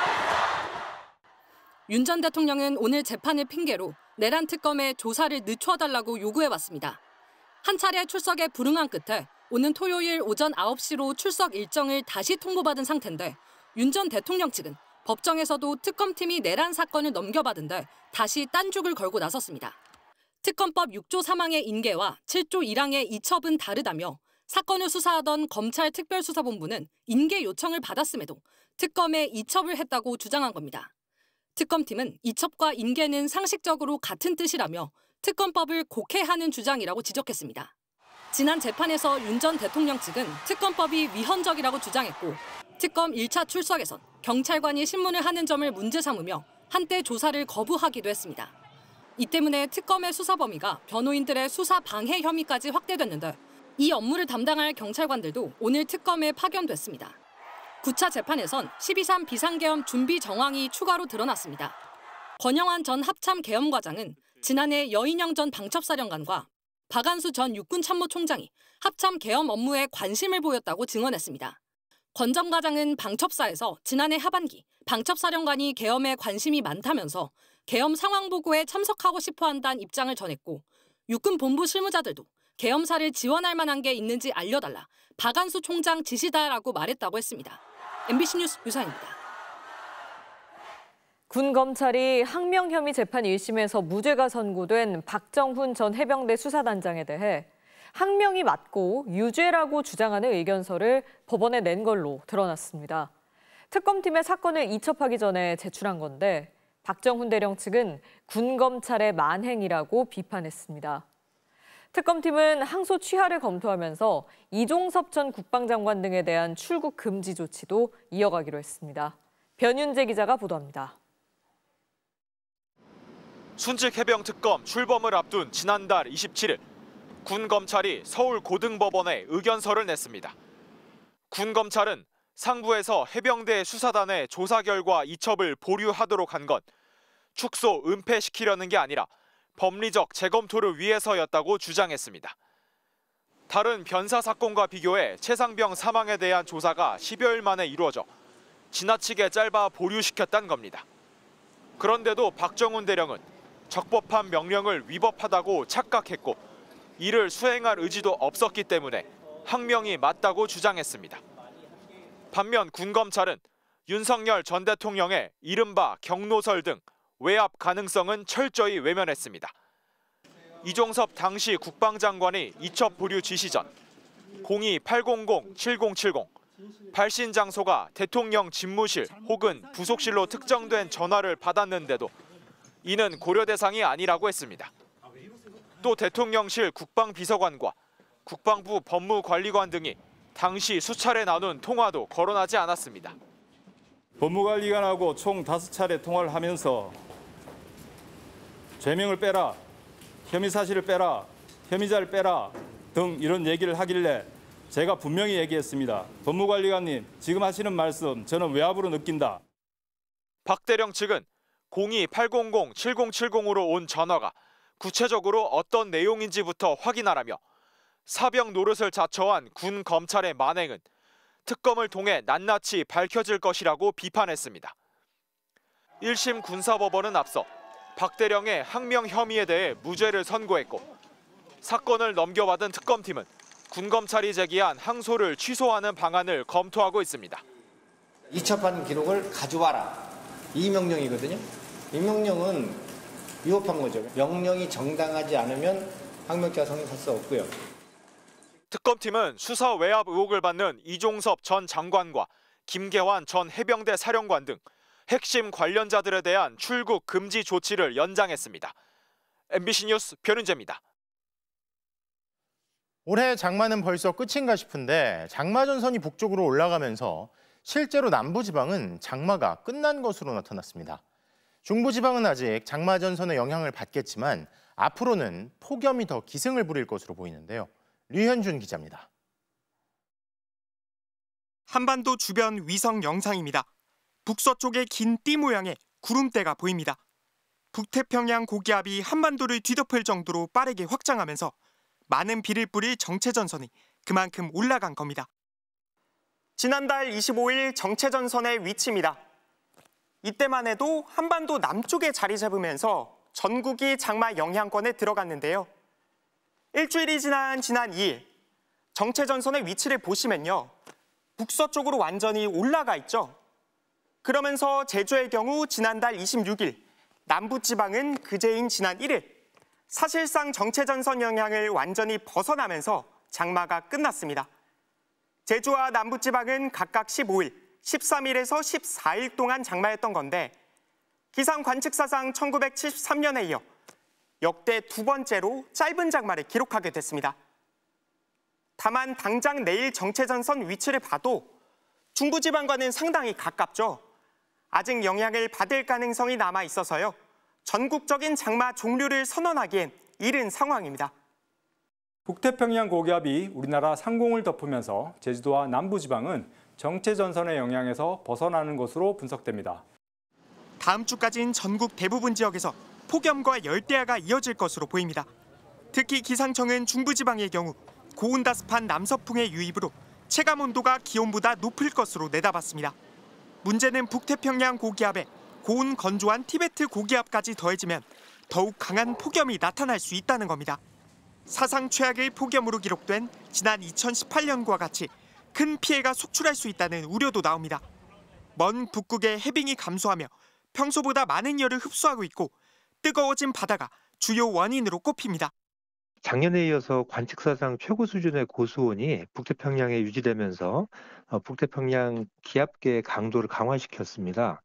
윤 전 대통령은 오늘 재판을 핑계로 내란 특검의 조사를 늦춰달라고 요구해왔습니다. 한 차례 출석에 불응한 끝에 오는 토요일 오전 9시로 출석 일정을 다시 통보받은 상태인데 윤 전 대통령 측은 법정에서도 특검팀이 내란 사건을 넘겨받은 데 다시 딴죽을 걸고 나섰습니다. 특검법 6조 3항의 인계와 7조 1항의 이첩은 다르다며 사건을 수사하던 검찰 특별수사본부는 인계 요청을 받았음에도 특검에 이첩을 했다고 주장한 겁니다. 특검팀은 이첩과 인계는 상식적으로 같은 뜻이라며 특검법을 곡해하는 주장이라고 지적했습니다. 지난 재판에서 윤 전 대통령 측은 특검법이 위헌적이라고 주장했고 특검 1차 출석에선 경찰관이 신문을 하는 점을 문제 삼으며 한때 조사를 거부하기도 했습니다. 이 때문에 특검의 수사 범위가 변호인들의 수사 방해 혐의까지 확대됐는데 이 업무를 담당할 경찰관들도 오늘 특검에 파견됐습니다. 9차 재판에선 12.3 비상계엄 준비 정황이 추가로 드러났습니다. 권영환 전 합참 계엄과장은 지난해 여인영 전 방첩사령관과 박안수 전 육군참모총장이 합참 계엄 업무에 관심을 보였다고 증언했습니다. 권 전 과장은 방첩사에서 지난해 하반기 방첩사령관이 계엄에 관심이 많다면서 계엄 상황 보고에 참석하고 싶어 한다는 입장을 전했고 육군 본부 실무자들도 계엄사를 지원할 만한 게 있는지 알려달라 박안수 총장 지시다라고 말했다고 했습니다. MBC 뉴스 유사입니다. 군 검찰이 항명 혐의 재판 1심에서 무죄가 선고된 박정훈 전 해병대 수사단장에 대해 항명이 맞고 유죄라고 주장하는 의견서를 법원에 낸 걸로 드러났습니다. 특검팀의 사건을 이첩하기 전에 제출한 건데 박정훈 대령 측은 군 검찰의 만행이라고 비판했습니다. 특검팀은 항소 취하를 검토하면서 이종섭 전 국방장관 등에 대한 출국 금지 조치도 이어가기로 했습니다. 변윤재 기자가 보도합니다. 순직 해병 특검 출범을 앞둔 지난달 27일 군 검찰이 서울 고등법원에 의견서를 냈습니다. 군 검찰은 상부에서 해병대 수사단의 조사 결과 이첩을 보류하도록 한 건 축소, 은폐시키려는 게 아니라 법리적 재검토를 위해서였다고 주장했습니다. 다른 변사 사건과 비교해 최상병 사망에 대한 조사가 10여일 만에 이루어져 지나치게 짧아 보류시켰다는 겁니다. 그런데도 박정훈 대령은 적법한 명령을 위법하다고 착각했고 이를 수행할 의지도 없었기 때문에 항명이 맞다고 주장했습니다. 반면 군검찰은 윤석열 전 대통령의 이른바 경로설 등 외압 가능성은 철저히 외면했습니다. 이종섭 당시 국방장관이 이첩 보류 지시 전 02-800-7070 발신 장소가 대통령 집무실 혹은 부속실로 특정된 전화를 받았는데도 이는 고려 대상이 아니라고 했습니다. 또 대통령실 국방비서관과 국방부 법무관리관 등이 당시 수차례 나눈 통화도 거론하지 않았습니다. 법무관리관하고 총 5차례 통화를 하면서 죄명을 빼라, 혐의 사실을 빼라, 혐의자를 빼라 등 이런 얘기를 하길래 제가 분명히 얘기했습니다. 법무관리관님, 지금 하시는 말씀 저는 외압으로 느낀다. 박 대령 측은 02-800-7070으로 온 전화가 구체적으로 어떤 내용인지부터 확인하라며 사병 노릇을 자처한 군 검찰의 만행은 특검을 통해 낱낱이 밝혀질 것이라고 비판했습니다. 1심 군사법원은 앞서 박 대령의 항명 혐의에 대해 무죄를 선고했고 사건을 넘겨받은 특검팀은 군 검찰이 제기한 항소를 취소하는 방안을 검토하고 있습니다. 2차 판 기록을 가져와라. 이 명령이거든요. 이 명령은 위법한 거죠. 명령이 정당하지 않으면 항명죄가 성립할 수 없고요. 특검팀은 수사 외압 의혹을 받는 이종섭 전 장관과 김계환 전 해병대 사령관 등 핵심 관련자들에 대한 출국 금지 조치를 연장했습니다. MBC 뉴스 변은재입니다. 올해 장마는 벌써 끝인가 싶은데 장마 전선이 북쪽으로 올라가면서 실제로 남부지방은 장마가 끝난 것으로 나타났습니다. 중부지방은 아직 장마 전선의 영향을 받겠지만 앞으로는 폭염이 더 기승을 부릴 것으로 보이는데요. 류현준 기자입니다. 한반도 주변 위성 영상입니다. 북서쪽에 긴 띠 모양의 구름대가 보입니다. 북태평양 고기압이 한반도를 뒤덮을 정도로 빠르게 확장하면서 많은 비를 뿌릴 정체전선이 그만큼 올라간 겁니다. 지난달 25일 정체전선의 위치입니다. 이때만 해도 한반도 남쪽에 자리 잡으면서 전국이 장마 영향권에 들어갔는데요. 일주일이 지난 2일 정체전선의 위치를 보시면요. 북서쪽으로 완전히 올라가 있죠. 그러면서 제주의 경우 지난달 26일, 남부지방은 그제인 지난 1일 사실상 정체전선 영향을 완전히 벗어나면서 장마가 끝났습니다. 제주와 남부지방은 각각 15일, 13일에서 14일 동안 장마했던 건데 기상관측사상 1973년에 이어 역대 두 번째로 짧은 장마를 기록하게 됐습니다. 다만 당장 내일 정체전선 위치를 봐도 중부지방과는 상당히 가깝죠. 아직 영향을 받을 가능성이 남아 있어서요. 전국적인 장마 종료를 선언하기엔 이른 상황입니다. 북태평양 고기압이 우리나라 상공을 덮으면서 제주도와 남부지방은 정체전선의 영향에서 벗어나는 것으로 분석됩니다. 다음 주까지는 전국 대부분 지역에서 폭염과 열대야가 이어질 것으로 보입니다. 특히 기상청은 중부지방의 경우 고온다습한 남서풍의 유입으로 체감온도가 기온보다 높을 것으로 내다봤습니다. 문제는 북태평양 고기압에 고온 건조한 티베트 고기압까지 더해지면 더욱 강한 폭염이 나타날 수 있다는 겁니다. 사상 최악의 폭염으로 기록된 지난 2018년과 같이 큰 피해가 속출할 수 있다는 우려도 나옵니다. 먼 북극의 해빙이 감소하며 평소보다 많은 열을 흡수하고 있고 뜨거워진 바다가 주요 원인으로 꼽힙니다. 작년에 이어서 관측사상 최고 수준의 고수온이 북태평양에 유지되면서 북태평양 기압계의 강도를 강화시켰습니다.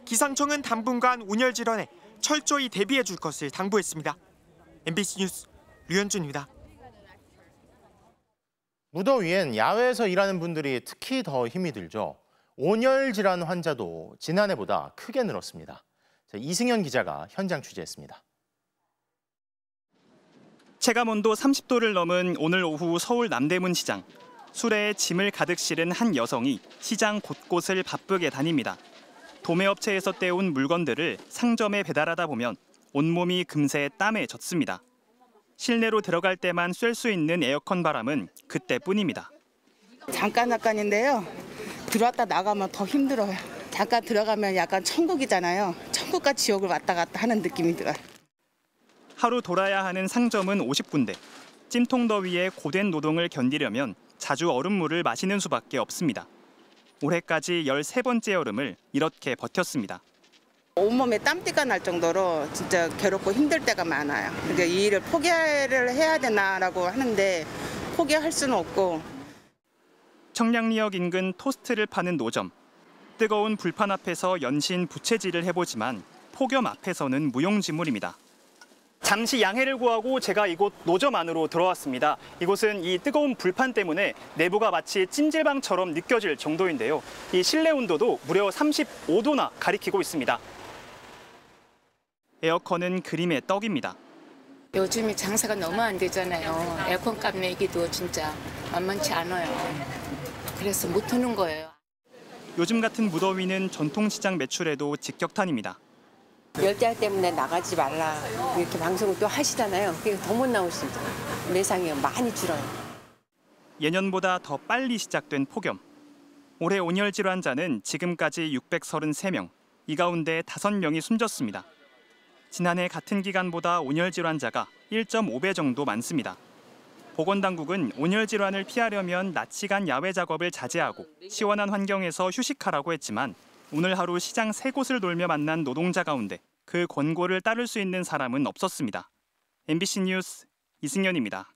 기상청은 당분간 온열 질환에 철저히 대비해 줄 것을 당부했습니다. MBC 뉴스 류현준입니다. 무더위엔 야외에서 일하는 분들이 특히 더 힘이 들죠. 온열 질환 환자도 지난해보다 크게 늘었습니다. 이승현 기자가 현장 취재했습니다. 체감온도 30도를 넘은 오늘 오후 서울 남대문 시장. 수레에 짐을 가득 실은 한 여성이 시장 곳곳을 바쁘게 다닙니다. 도매업체에서 떼온 물건들을 상점에 배달하다 보면 온몸이 금세 땀에 젖습니다. 실내로 들어갈 때만 쐴 수 있는 에어컨 바람은 그때뿐입니다. 잠깐인데요. 들어왔다 나가면 더 힘들어요. 잠깐 들어가면 약간 천국이잖아요. 천국과 지옥을 왔다 갔다 하는 느낌이 들어요. 하루 돌아야 하는 상점은 50군데. 찜통 더위에 고된 노동을 견디려면 자주 얼음물을 마시는 수밖에 없습니다. 올해까지 13번째 여름을 이렇게 버텼습니다. 온몸에 땀띠가 날 정도로 진짜 괴롭고 힘들 때가 많아요. 그러니까 이 일을 포기를 해야 되나라고 하는데 포기할 수는 없고. 청량리역 인근 토스트를 파는 노점. 뜨거운 불판 앞에서 연신 부채질을 해보지만 폭염 앞에서는 무용지물입니다. 잠시 양해를 구하고 제가 이곳 노점 안으로 들어왔습니다. 이곳은 이 뜨거운 불판 때문에 내부가 마치 찜질방처럼 느껴질 정도인데요. 이 실내 온도도 무려 35도나 가리키고 있습니다. 에어컨은 그림의 떡입니다. 요즘에 장사가 너무 안 되잖아요. 에어컨 값 내기도 진짜 만만치 않아요. 그래서 못 트는 거예요. 요즘 같은 무더위는 전통시장 매출에도 직격탄입니다. 열대야 때문에 나가지 말라 이렇게 방송을 또 하시잖아요. 그러니까 더 못 나오십니다. 매상이 많이 줄어요. 예년보다 더 빨리 시작된 폭염. 올해 온열 질환자는 지금까지 633명, 이 가운데 5명이 숨졌습니다. 지난해 같은 기간보다 온열 질환자가 1.5배 정도 많습니다. 보건당국은 온열 질환을 피하려면 낮 시간 야외 작업을 자제하고 시원한 환경에서 휴식하라고 했지만 오늘 하루 시장 3곳을 돌며 만난 노동자 가운데 그 권고를 따를 수 있는 사람은 없었습니다. MBC 뉴스 이승연입니다.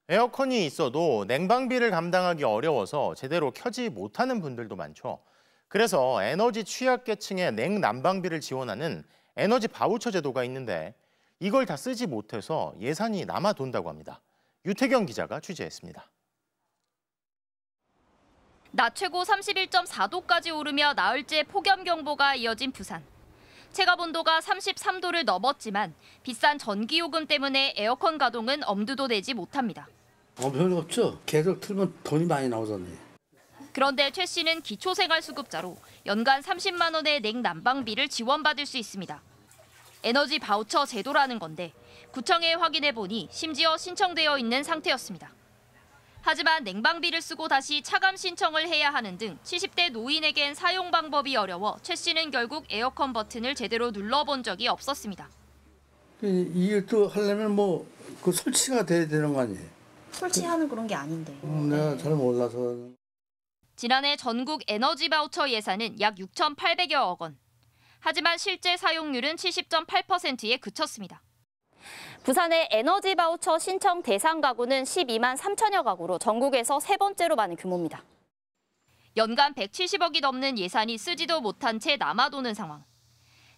에어컨이 있어도 냉방비를 감당하기 어려워서 제대로 켜지 못하는 분들도 많죠. 그래서 에너지 취약계층의 냉난방비를 지원하는 에너지 바우처 제도가 있는데 이걸 다 쓰지 못해서 예산이 남아돈다고 합니다. 유태경 기자가 취재했습니다. 낮 최고 31.4도까지 오르며 나흘째 폭염 경보가 이어진 부산. 체감온도가 33도를 넘었지만 비싼 전기요금 때문에 에어컨 가동은 엄두도 내지 못합니다. 별로 없죠. 계속 틀면 돈이 많이 나오잖아요. 그런데 최 씨는 기초생활수급자로 연간 30만 원의 냉난방비를 지원받을 수 있습니다. 에너지 바우처 제도라는 건데 구청에 확인해 보니 심지어 신청되어 있는 상태였습니다. 하지만 냉방비를 쓰고 다시 차감 신청을 해야 하는 등 70대 노인에겐 사용 방법이 어려워 최 씨는 결국 에어컨 버튼을 제대로 눌러본 적이 없었습니다. 이게 또 하려면 그 설치가 돼야 되는 거 아니에요? 설치하는 그런 게 아닌데. 내가 잘 몰라서. 지난해 전국 에너지 바우처 예산은 약 6,800여억 원. 하지만 실제 사용률은 70.8%에 그쳤습니다. 부산의 에너지 바우처 신청 대상 가구는 12만 3천여 가구로 전국에서 3번째로 많은 규모입니다. 연간 170억이 넘는 예산이 쓰지도 못한 채 남아도는 상황.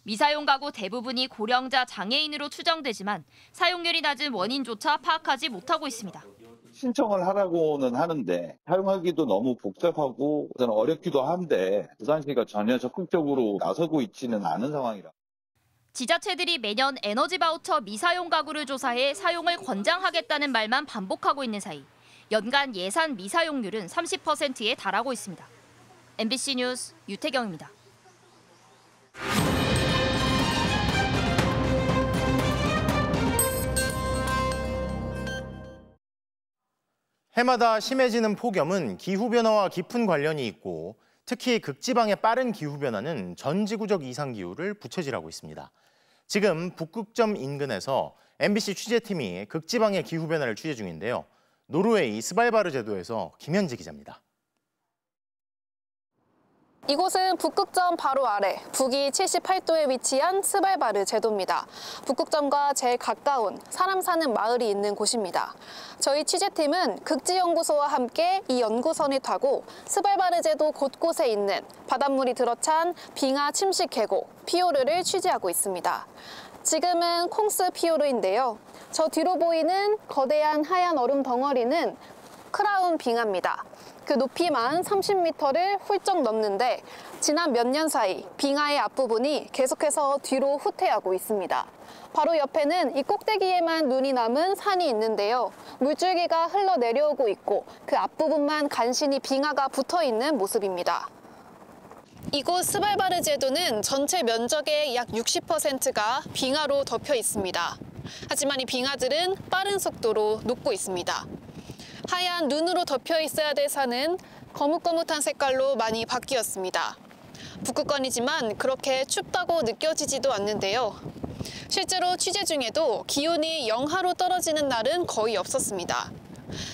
미사용 가구 대부분이 고령자 장애인으로 추정되지만 사용률이 낮은 원인조차 파악하지 못하고 있습니다. 신청을 하라고는 하는데 사용하기도 너무 복잡하고 어렵기도 한데 부산시가 전혀 적극적으로 나서고 있지는 않은 상황이라. 지자체들이 매년 에너지 바우처 미사용 가구를 조사해 사용을 권장하겠다는 말만 반복하고 있는 사이 연간 예산 미사용률은 30%에 달하고 있습니다. MBC 뉴스 유태경입니다. 해마다 심해지는 폭염은 기후변화와 깊은 관련이 있고 특히 극지방의 빠른 기후변화는 전 지구적 이상기후를 부채질하고 있습니다. 지금 북극점 인근에서 MBC 취재팀이 극지방의 기후변화를 취재 중인데요. 노르웨이 스발바르 제도에서 김현지 기자입니다. 이곳은 북극점 바로 아래 북위 78도에 위치한 스발바르 제도입니다. 북극점과 제일 가까운 사람 사는 마을이 있는 곳입니다. 저희 취재팀은 극지연구소와 함께 이 연구선을 타고 스발바르 제도 곳곳에 있는 바닷물이 들어찬 빙하 침식 계곡 피오르를 취재하고 있습니다. 지금은 콩스 피오르인데요. 저 뒤로 보이는 거대한 하얀 얼음 덩어리는 크라운 빙하입니다. 그 높이만 30m를 훌쩍 넘는데 지난 몇 년 사이 빙하의 앞부분이 계속해서 뒤로 후퇴하고 있습니다. 바로 옆에는 이 꼭대기에만 눈이 남은 산이 있는데요. 물줄기가 흘러내려오고 있고 그 앞부분만 간신히 빙하가 붙어있는 모습입니다. 이곳 스발바르 제도는 전체 면적의 약 60%가 빙하로 덮여 있습니다. 하지만 이 빙하들은 빠른 속도로 녹고 있습니다. 하얀 눈으로 덮여 있어야 될 산은 거뭇거뭇한 색깔로 많이 바뀌었습니다. 북극권이지만 그렇게 춥다고 느껴지지도 않는데요. 실제로 취재 중에도 기온이 영하로 떨어지는 날은 거의 없었습니다.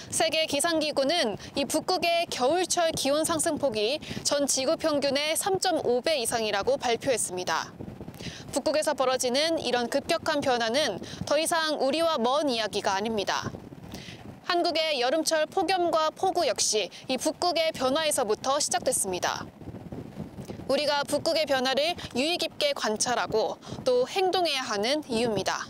세계 기상기구는 이 북극의 겨울철 기온 상승폭이 전 지구 평균의 3.5배 이상이라고 발표했습니다. 북극에서 벌어지는 이런 급격한 변화는 더 이상 우리와 먼 이야기가 아닙니다. 한국의 여름철 폭염과 폭우 역시 이 북극의 변화에서부터 시작됐습니다. 우리가 북극의 변화를 유의 깊게 관찰하고 또 행동해야 하는 이유입니다.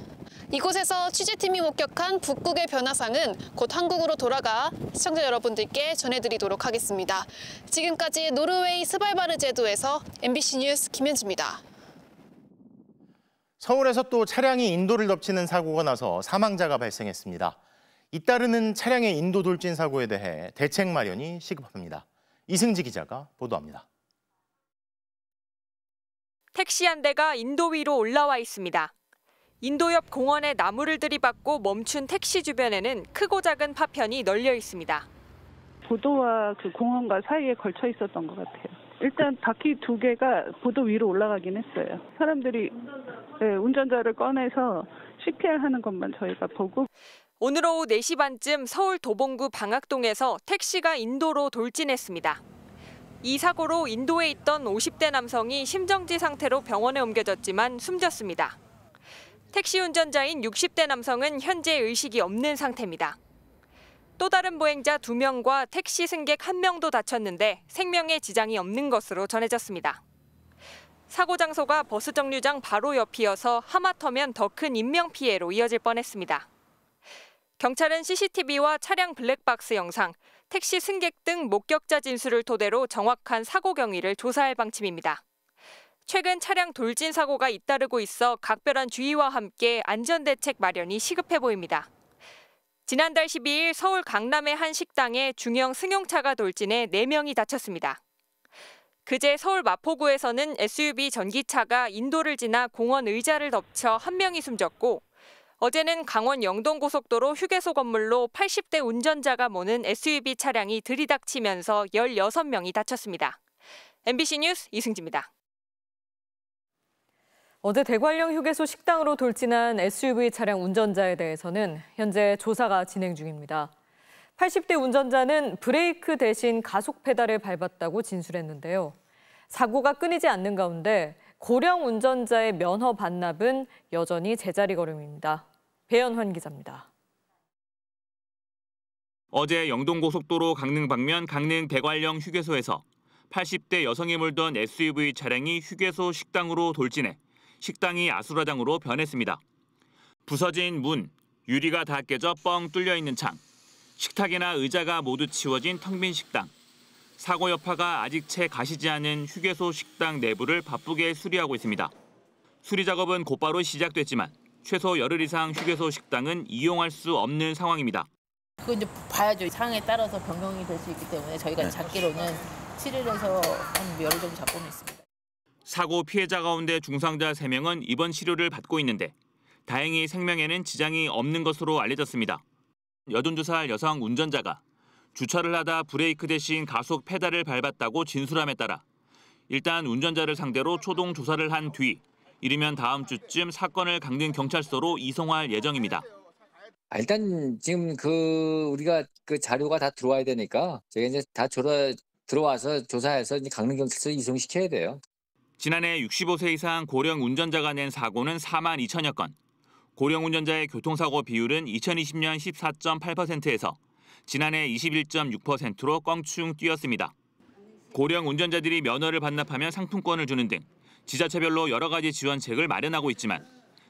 이곳에서 취재팀이 목격한 북극의 변화상은 곧 한국으로 돌아가 시청자 여러분들께 전해드리도록 하겠습니다. 지금까지 노르웨이 스발바르 제도에서 MBC 뉴스 김현지입니다. 서울에서 또 차량이 인도를 덮치는 사고가 나서 사망자가 발생했습니다. 잇따르는 차량의 인도 돌진 사고에 대해 대책 마련이 시급합니다. 이승지 기자가 보도합니다. 택시 한 대가 인도 위로 올라와 있습니다. 인도 옆 공원에 나무를 들이받고 멈춘 택시 주변에는 크고 작은 파편이 널려 있습니다. 보도와 그 공원과 사이에 걸쳐 있었던 것 같아요. 일단 바퀴 2개가 보도 위로 올라가긴 했어요. 사람들이 운전자를 꺼내서 CPR 하는 것만 저희가 보고. 오늘 오후 4시 반쯤 서울 도봉구 방학동에서 택시가 인도로 돌진했습니다. 이 사고로 인도에 있던 50대 남성이 심정지 상태로 병원에 옮겨졌지만 숨졌습니다. 택시 운전자인 60대 남성은 현재 의식이 없는 상태입니다. 또 다른 보행자 2명과 택시 승객 1명도 다쳤는데 생명에 지장이 없는 것으로 전해졌습니다. 사고 장소가 버스 정류장 바로 옆이어서 하마터면 더 큰 인명피해로 이어질 뻔했습니다. 경찰은 CCTV와 차량 블랙박스 영상, 택시 승객 등 목격자 진술을 토대로 정확한 사고 경위를 조사할 방침입니다. 최근 차량 돌진 사고가 잇따르고 있어 각별한 주의와 함께 안전대책 마련이 시급해 보입니다. 지난달 12일 서울 강남의 한 식당에 중형 승용차가 돌진해 4명이 다쳤습니다. 그제 서울 마포구에서는 SUV 전기차가 인도를 지나 공원 의자를 덮쳐 1명이 숨졌고 어제는 강원 영동고속도로 휴게소 건물로 80대 운전자가 모는 SUV 차량이 들이닥치면서 16명이 다쳤습니다. MBC 뉴스 이승지입니다. 어제 대관령 휴게소 식당으로 돌진한 SUV 차량 운전자에 대해서는 현재 조사가 진행 중입니다. 80대 운전자는 브레이크 대신 가속 페달을 밟았다고 진술했는데요. 사고가 끊이지 않는 가운데 고령 운전자의 면허 반납은 여전히 제자리 걸음입니다. 배현환 기자입니다. 어제 영동고속도로 강릉 방면 강릉 대관령 휴게소에서 80대 여성이 몰던 SUV 차량이 휴게소 식당으로 돌진해 식당이 아수라장으로 변했습니다. 부서진 문, 유리가 다 깨져 뻥 뚫려 있는 창, 식탁이나 의자가 모두 치워진 텅 빈 식당. 사고 여파가 아직 채 가시지 않은 휴게소 식당 내부를 바쁘게 수리하고 있습니다. 수리 작업은 곧바로 시작됐지만 최소 열흘 이상 휴게소 식당은 이용할 수 없는 상황입니다. 그건 이제 봐야죠. 상황에 따라서 변경이 될 수 있기 때문에 저희가 잡기로는 7일에서 한 열흘 정도 잡고는 있습니다. 사고 피해자 가운데 중상자 3명은 입원 치료를 받고 있는데 다행히 생명에는 지장이 없는 것으로 알려졌습니다. 82살 여성 운전자가 주차를 하다 브레이크 대신 가속 페달을 밟았다고 진술함에 따라 일단 운전자를 상대로 초동 조사를 한 뒤 이르면 다음 주쯤 사건을 강릉 경찰서로 이송할 예정입니다. 일단 지금 우리가 자료가 다 들어와야 되니까 저희가 이제 다 들어와서 조사해서 이제 강릉 경찰서 이송시켜야 돼요. 지난해 65세 이상 고령 운전자가 낸 사고는 4만 2천여 건. 고령 운전자의 교통사고 비율은 2020년 14.8%에서 지난해 21.6%로 껑충 뛰었습니다. 고령 운전자들이 면허를 반납하면 상품권을 주는 등 지자체별로 여러 가지 지원책을 마련하고 있지만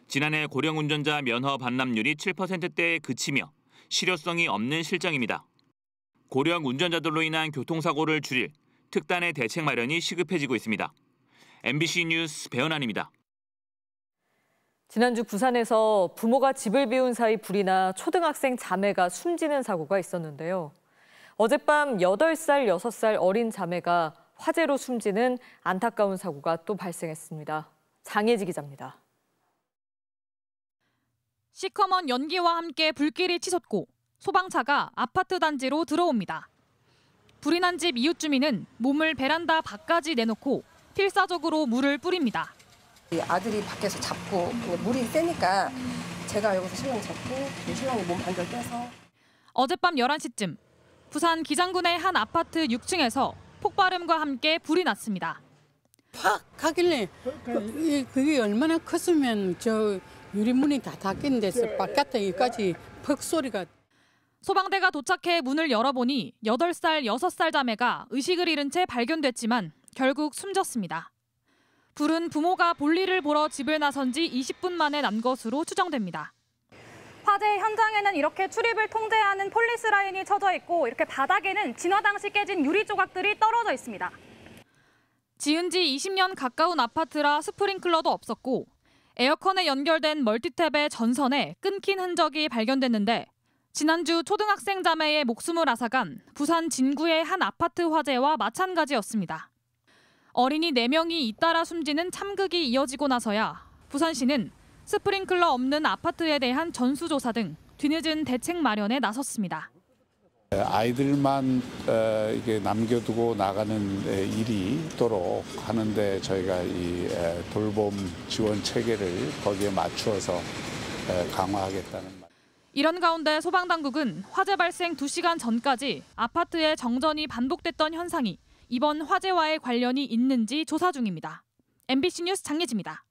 지난해 고령 운전자 면허 반납률이 7%대에 그치며 실효성이 없는 실정입니다. 고령 운전자들로 인한 교통사고를 줄일 특단의 대책 마련이 시급해지고 있습니다. MBC 뉴스 배현환입니다. 지난주 부산에서 부모가 집을 비운 사이 불이 나 초등학생 자매가 숨지는 사고가 있었는데요. 어젯밤 8살, 6살 어린 자매가 화재로 숨지는 안타까운 사고가 또 발생했습니다. 장혜지 기자입니다. 시커먼 연기와 함께 불길이 치솟고 소방차가 아파트 단지로 들어옵니다. 불이 난 집 이웃 주민은 몸을 베란다 밖까지 내놓고 필사적으로 물을 뿌립니다. 아들이 밖에서 잡고 물이 세니까 제가 여기서 신랑 잡고 신랑이 몸 반절 떼서. 어젯밤 11시쯤 부산 기장군의 한 아파트 6층에서 폭발음과 함께 불이 났습니다. 팍 가길래 그게 얼마나 컸으면 저 유리문이 다 닫힌 데서 바깥에까지 퍽 소리가. 소방대가 도착해 문을 열어보니 8살, 6살 자매가 의식을 잃은 채 발견됐지만 결국 숨졌습니다. 불은 부모가 볼일을 보러 집을 나선 지 20분 만에 난 것으로 추정됩니다. 화재 현장에는 이렇게 출입을 통제하는 폴리스 라인이 쳐져 있고 이렇게 바닥에는 진화 당시 깨진 유리 조각들이 떨어져 있습니다. 지은 지 20년 가까운 아파트라 스프링클러도 없었고 에어컨에 연결된 멀티탭의 전선에 끊긴 흔적이 발견됐는데 지난주 초등학생 자매의 목숨을 앗아간 부산 진구의 한 아파트 화재와 마찬가지였습니다. 어린이 4명이 잇따라 숨지는 참극이 이어지고 나서야 부산시는 스프링클러 없는 아파트에 대한 전수조사 등 뒤늦은 대책 마련에 나섰습니다. 아이들만 이게 남겨두고 나가는 일이 있도록 하는데 저희가 이 돌봄 지원 체계를 거기에 맞추어서 강화하겠다는 말. 이런 가운데 소방당국은 화재 발생 2시간 전까지 아파트에 정전이 반복됐던 현상이 이번 화재와의 관련이 있는지 조사 중입니다. MBC 뉴스 장예지입니다.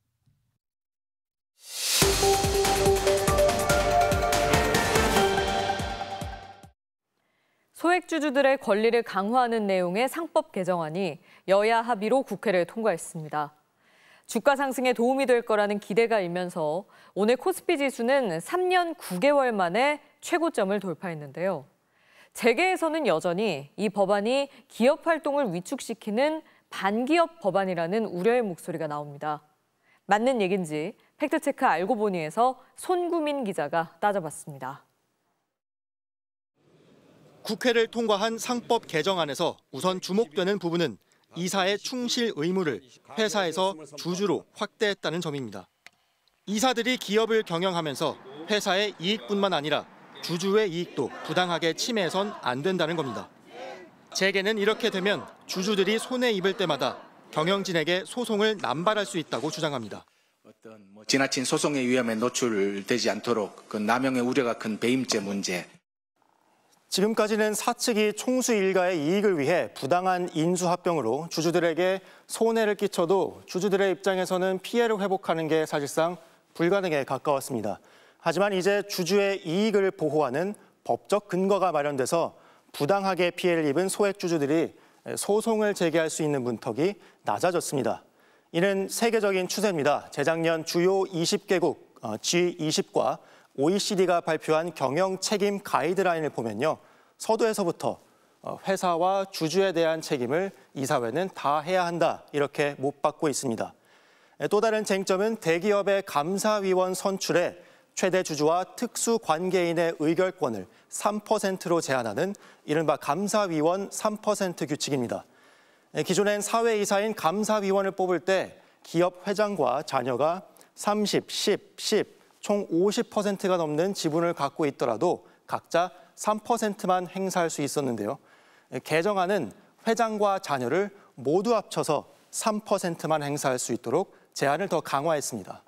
소액주주들의 권리를 강화하는 내용의 상법 개정안이 여야 합의로 국회를 통과했습니다. 주가 상승에 도움이 될 거라는 기대가 일면서 오늘 코스피 지수는 3년 9개월 만에 최고점을 돌파했는데요. 재계에서는 여전히 이 법안이 기업 활동을 위축시키는 반기업 법안이라는 우려의 목소리가 나옵니다. 맞는 얘긴지 팩트체크 알고 보니에서 손구민 기자가 따져봤습니다. 국회를 통과한 상법 개정안에서 우선 주목되는 부분은 이사의 충실 의무를 회사에서 주주로 확대했다는 점입니다. 이사들이 기업을 경영하면서 회사의 이익뿐만 아니라 주주의 이익도 부당하게 침해해선 안 된다는 겁니다. 재계는 이렇게 되면 주주들이 손해 입을 때마다 경영진에게 소송을 남발할 수 있다고 주장합니다. 지나친 소송의 위험에 노출되지 않도록 그 남용의 우려가 큰 배임죄 문제. 지금까지는 사측이 총수 일가의 이익을 위해 부당한 인수합병으로 주주들에게 손해를 끼쳐도 주주들의 입장에서는 피해를 회복하는 게 사실상 불가능에 가까웠습니다. 하지만 이제 주주의 이익을 보호하는 법적 근거가 마련돼서 부당하게 피해를 입은 소액주주들이 소송을 제기할 수 있는 문턱이 낮아졌습니다. 이는 세계적인 추세입니다. 재작년 주요 20개국 G20과 OECD가 발표한 경영 책임 가이드라인을 보면요. 서두에서부터 회사와 주주에 대한 책임을 이사회는 다 해야 한다 이렇게 못 받고 있습니다. 또 다른 쟁점은 대기업의 감사위원 선출에 최대 주주와 특수 관계인의 의결권을 3%로 제한하는 이른바 감사위원 3% 규칙입니다. 기존엔 사회이사인 감사위원을 뽑을 때 기업 회장과 자녀가 30, 10, 총 50%가 넘는 지분을 갖고 있더라도 각자 3%만 행사할 수 있었는데요. 개정안은 회장과 자녀를 모두 합쳐서 3%만 행사할 수 있도록 제한을 더 강화했습니다.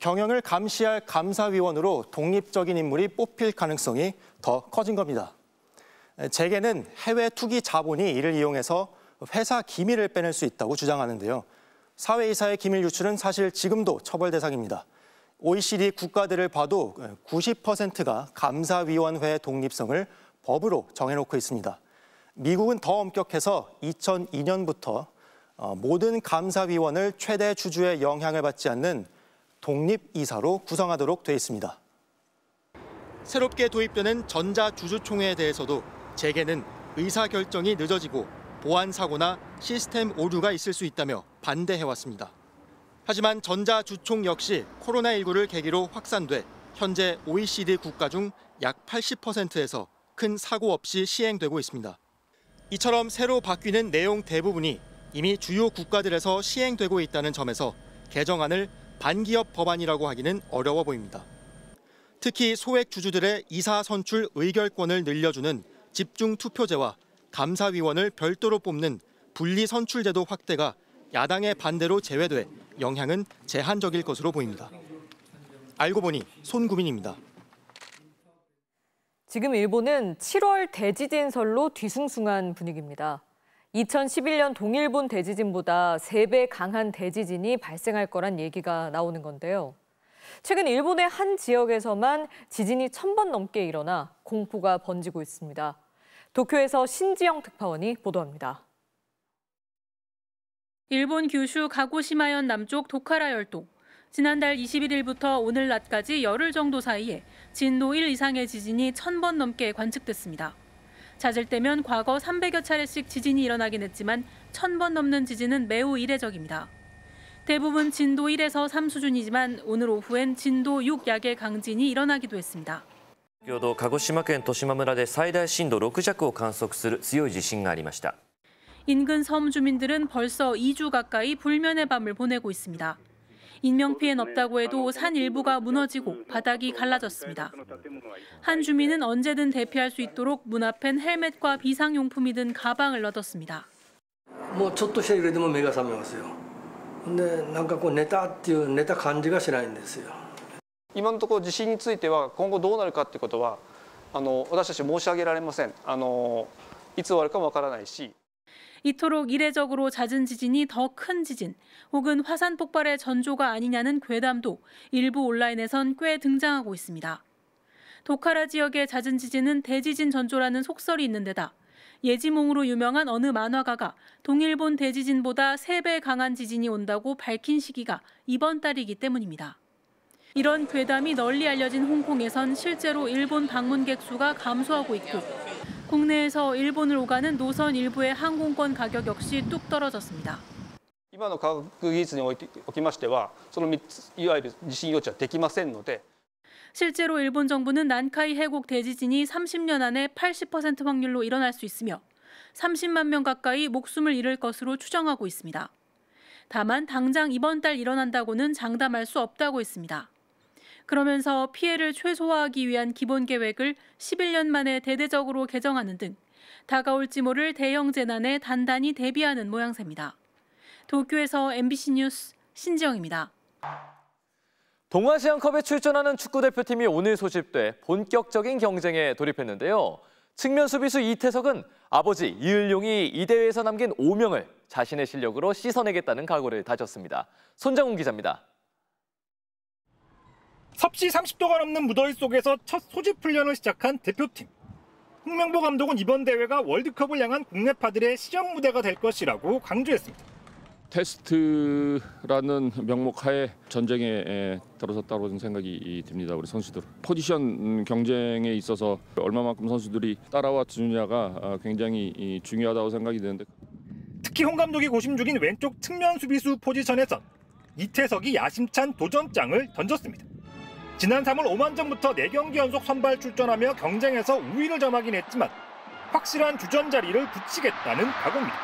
경영을 감시할 감사위원으로 독립적인 인물이 뽑힐 가능성이 더 커진 겁니다. 재계는 해외 투기 자본이 이를 이용해서 회사 기밀을 빼낼 수 있다고 주장하는데요. 사회이사의 기밀 유출은 사실 지금도 처벌 대상입니다. OECD 국가들을 봐도 90%가 감사위원회의 독립성을 법으로 정해놓고 있습니다. 미국은 더 엄격해서 2002년부터 모든 감사위원을 최대 주주의 영향을 받지 않는 독립이사로 구성하도록 돼 있습니다. 새롭게 도입되는 전자주주총회에 대해서도 재계는 의사결정이 늦어지고 보안 사고나 시스템 오류가 있을 수 있다며 반대해왔습니다. 하지만 전자주총 역시 코로나19를 계기로 확산돼 현재 OECD 국가 중 약 80%에서 큰 사고 없이 시행되고 있습니다. 이처럼 새로 바뀌는 내용 대부분이 이미 주요 국가들에서 시행되고 있다는 점에서 개정안을 반기업 법안이라고 하기는 어려워 보입니다. 특히 소액 주주들의 이사 선출 의결권을 늘려주는 집중 투표제와 감사위원을 별도로 뽑는 분리 선출제도 확대가 야당의 반대로 제외돼 영향은 제한적일 것으로 보입니다. 알고 보니 손구민입니다. 지금 일본은 7월 대지진설로 뒤숭숭한 분위기입니다. 2011년 동일본 대지진보다 3배 강한 대지진이 발생할 거란 얘기가 나오는 건데요. 최근 일본의 한 지역에서만 지진이 1000번 넘게 일어나 공포가 번지고 있습니다. 도쿄에서 신지영 특파원이 보도합니다. 일본 규슈 가고시마현 남쪽 도카라 열도. 지난달 21일부터 오늘 낮까지 열흘 정도 사이에 진도 1 이상의 지진이 1000번 넘게 관측됐습니다. 잦을 때면 과거 300여 차례씩 지진이 일어나긴 했지만 1000번 넘는 지진은 매우 이례적입니다. 대부분 진도 1에서 3 수준이지만 오늘 오후엔 진도 6 약의 강진이 일어나기도 했습니다. 先ほど鹿児島県十島村で最大震度6弱を観測する強い地震がありました。 인근 섬 주민들은 벌써 2주 가까이 불면의 밤을 보내고 있습니다. 인명피해는 없다고 해도 산 일부가 무너지고 바닥이 갈라졌습니다. 한 주민은 언제든 대피할 수 있도록 문 앞엔 헬멧과 비상용품이 든 가방을 넣었습니다. もうちょっとした揺れでも目が覚めますよ。で、なんかこう寝た感じがしないんですよ。今のところ地震については今後どうなるかということは私たち申し上げられません。いつ終わるかもわからないし。 이토록 이례적으로 잦은 지진이 더 큰 지진 혹은 화산 폭발의 전조가 아니냐는 괴담도 일부 온라인에선 꽤 등장하고 있습니다. 도카라 지역의 잦은 지진은 대지진 전조라는 속설이 있는 데다 예지몽으로 유명한 어느 만화가가 동일본 대지진보다 3배 강한 지진이 온다고 밝힌 시기가 이번 달이기 때문입니다. 이런 괴담이 널리 알려진 홍콩에선 실제로 일본 방문객 수가 감소하고 있고 국내에서 일본을 오가는 노선 일부의 항공권 가격 역시 뚝 떨어졌습니다. 今の科学技術におきましてはその3ついわゆる地震予知はできませんので 실제로 일본 정부는 난카이 해곡 대지진이 30년 안에 80% 확률로 일어날 수 있으며 30만 명 가까이 목숨을 잃을 것으로 추정하고 있습니다. 다만 당장 이번 달 일어난다고는 장담할 수 없다고 했습니다. 그러면서 피해를 최소화하기 위한 기본 계획을 11년 만에 대대적으로 개정하는 등 다가올지 모를 대형 재난에 단단히 대비하는 모양새입니다. 도쿄에서 MBC 뉴스 신지영입니다. 동아시안컵에 출전하는 축구대표팀이 오늘 소집돼 본격적인 경쟁에 돌입했는데요. 측면 수비수 이태석은 아버지 이을용이 이 대회에서 남긴 오명을 자신의 실력으로 씻어내겠다는 각오를 다졌습니다. 손장훈 기자입니다. 섭씨 30도가 넘는 무더위 속에서 첫 소집 훈련을 시작한 대표팀. 홍명보 감독은 이번 대회가 월드컵을 향한 국내파들의 시험 무대가 될 것이라고 강조했습니다. 테스트라는 명목하에 전쟁에 들어섰다고 생각이 듭니다. 우리 선수들. 포지션 경쟁에 있어서 얼마만큼 선수들이 따라와 주느냐가 굉장히 중요하다고 생각이 드는데. 특히 홍 감독이 고심 중인 왼쪽 측면 수비수 포지션에선 이태석이 야심찬 도전장을 던졌습니다. 지난 3월 오만전부터 4경기 연속 선발 출전하며 경쟁에서 우위를 점하긴 했지만 확실한 주전 자리를 붙이겠다는 각오입니다.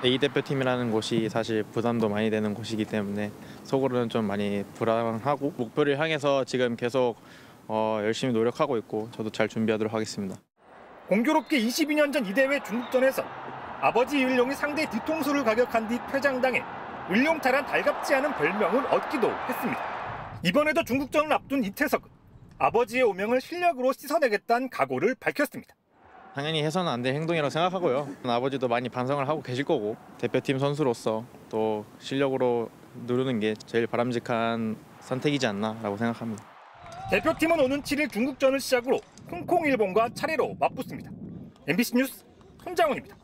A대표팀이라는 곳이 사실 부담도 많이 되는 곳이기 때문에 속으로는 좀 많이 불안하고 목표를 향해서 지금 계속 열심히 노력하고 있고 저도 잘 준비하도록 하겠습니다. 공교롭게 22년 전 이 대회 중국전에서 아버지 이을용이 상대 뒤통수를 가격한 뒤 퇴장당해 을용타란 달갑지 않은 별명을 얻기도 했습니다. 이번에도 중국전을 앞둔 이태석은 아버지의 오명을 실력으로 씻어내겠다는 각오를 밝혔습니다. 당연히 해서는 안 될 행동이라고 생각하고요. 아버지도 많이 반성을 하고 계실 거고 대표팀 선수로서 또 실력으로 누르는 게 제일 바람직한 선택이지 않나라고 생각합니다. 대표팀은 오는 7일 중국전을 시작으로 홍콩, 일본과 차례로 맞붙습니다. MBC 뉴스 손장훈입니다.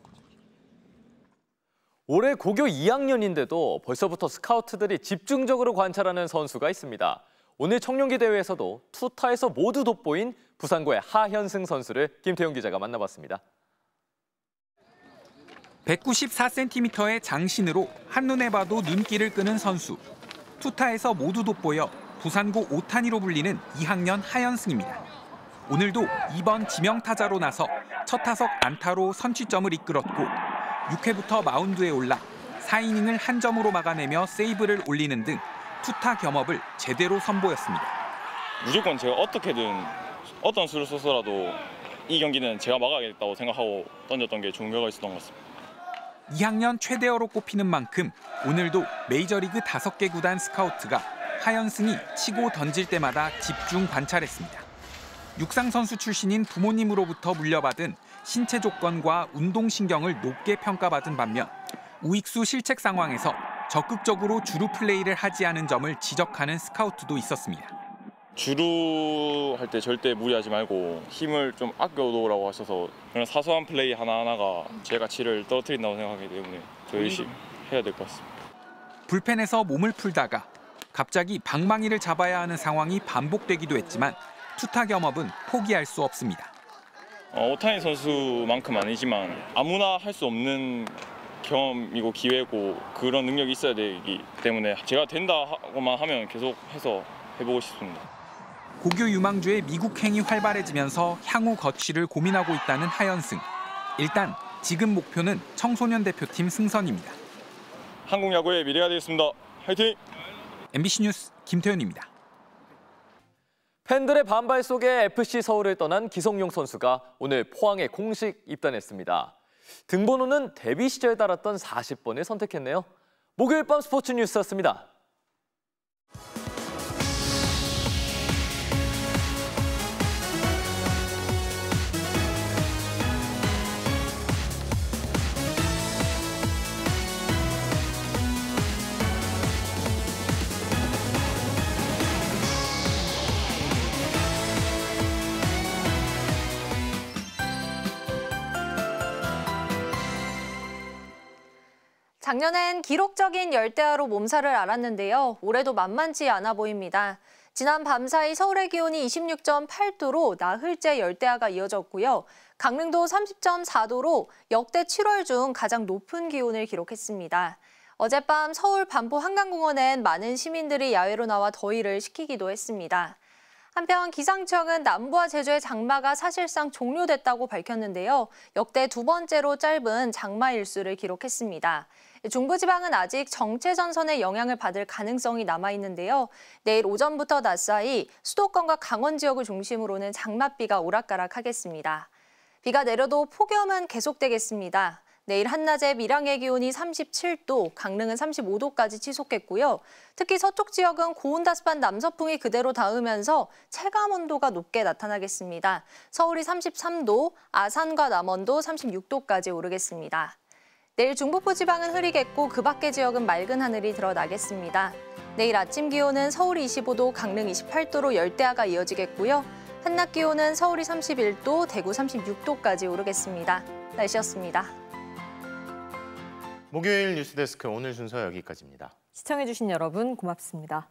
올해 고교 2학년인데도 벌써부터 스카우트들이 집중적으로 관찰하는 선수가 있습니다. 오늘 청룡기 대회에서도 투타에서 모두 돋보인 부산고의 하현승 선수를 김태용 기자가 만나봤습니다. 194cm의 장신으로 한눈에 봐도 눈길을 끄는 선수. 투타에서 모두 돋보여 부산고 5탄이로 불리는 2학년 하현승입니다. 오늘도 2번 지명타자로 나서 첫 타석 안타로 선취점을 이끌었고 6회부터 마운드에 올라 4이닝을 한 점으로 막아내며 세이브를 올리는 등 투타 겸업을 제대로 선보였습니다. 무조건 제가 어떻게든 어떤 수를 써서라도 이 경기는 제가 막아야겠다고 생각하고 던졌던 게 좋은 결과가 있었던 것 같습니다. 2학년 최대어로 꼽히는 만큼 오늘도 메이저리그 5개 구단 스카우트가 하현승이 치고 던질 때마다 집중 관찰했습니다. 육상선수 출신인 부모님으로부터 물려받은 신체 조건과 운동신경을 높게 평가받은 반면 우익수 실책 상황에서 적극적으로 주루 플레이를 하지 않은 점을 지적하는 스카우트도 있었습니다. 주루 할 때 절대 무리하지 말고 힘을 좀 아껴놓으라고 하셔서 그런 사소한 플레이 하나하나가 제 가치를 떨어뜨린다고 생각하기 때문에 더 열심히 해야 될 것 같습니다. 불펜에서 몸을 풀다가 갑자기 방망이를 잡아야 하는 상황이 반복되기도 했지만 투타 겸업은 포기할 수 없습니다. 오타니 선수만큼 아니지만 아무나 할 수 없는 경험이고 기회고 그런 능력이 있어야 되기 때문에 제가 된다 하고만 하면 계속 해서 해보고 싶습니다. 고교 유망주의 미국행이 활발해지면서 향후 거취를 고민하고 있다는 하현승. 일단 지금 목표는 청소년 대표팀 승선입니다. 한국 야구의 미래가 되겠습니다. 화이팅! MBC 뉴스 김태현입니다. 팬들의 반발 속에 FC 서울을 떠난 기성용 선수가 오늘 포항에 공식 입단했습니다. 등번호는 데뷔 시절 달았던 40번을 선택했네요. 목요일 밤 스포츠 뉴스였습니다. 작년엔 기록적인 열대야로 몸살을 앓았는데요. 올해도 만만치 않아 보입니다. 지난 밤사이 서울의 기온이 26.8도로 나흘째 열대야가 이어졌고요. 강릉도 30.4도로 역대 7월 중 가장 높은 기온을 기록했습니다. 어젯밤 서울 반포 한강공원엔 많은 시민들이 야외로 나와 더위를 식히기도 했습니다. 한편 기상청은 남부와 제주의 장마가 사실상 종료됐다고 밝혔는데요. 역대 두 번째로 짧은 장마 일수를 기록했습니다. 중부지방은 아직 정체전선의 영향을 받을 가능성이 남아있는데요. 내일 오전부터 낮 사이 수도권과 강원 지역을 중심으로는 장맛비가 오락가락하겠습니다. 비가 내려도 폭염은 계속되겠습니다. 내일 한낮에 밀양의 기온이 37도, 강릉은 35도까지 치솟겠고요. 특히 서쪽 지역은 고온다습한 남서풍이 그대로 닿으면서 체감 온도가 높게 나타나겠습니다. 서울이 33도, 아산과 남원도 36도까지 오르겠습니다. 내일 중북부 지방은 흐리겠고 그 밖의 지역은 맑은 하늘이 드러나겠습니다. 내일 아침 기온은 서울이 25도, 강릉 28도로 열대야가 이어지겠고요. 한낮 기온은 서울이 31도, 대구 36도까지 오르겠습니다. 날씨였습니다. 목요일 뉴스데스크 오늘 순서 여기까지입니다. 시청해주신 여러분 고맙습니다.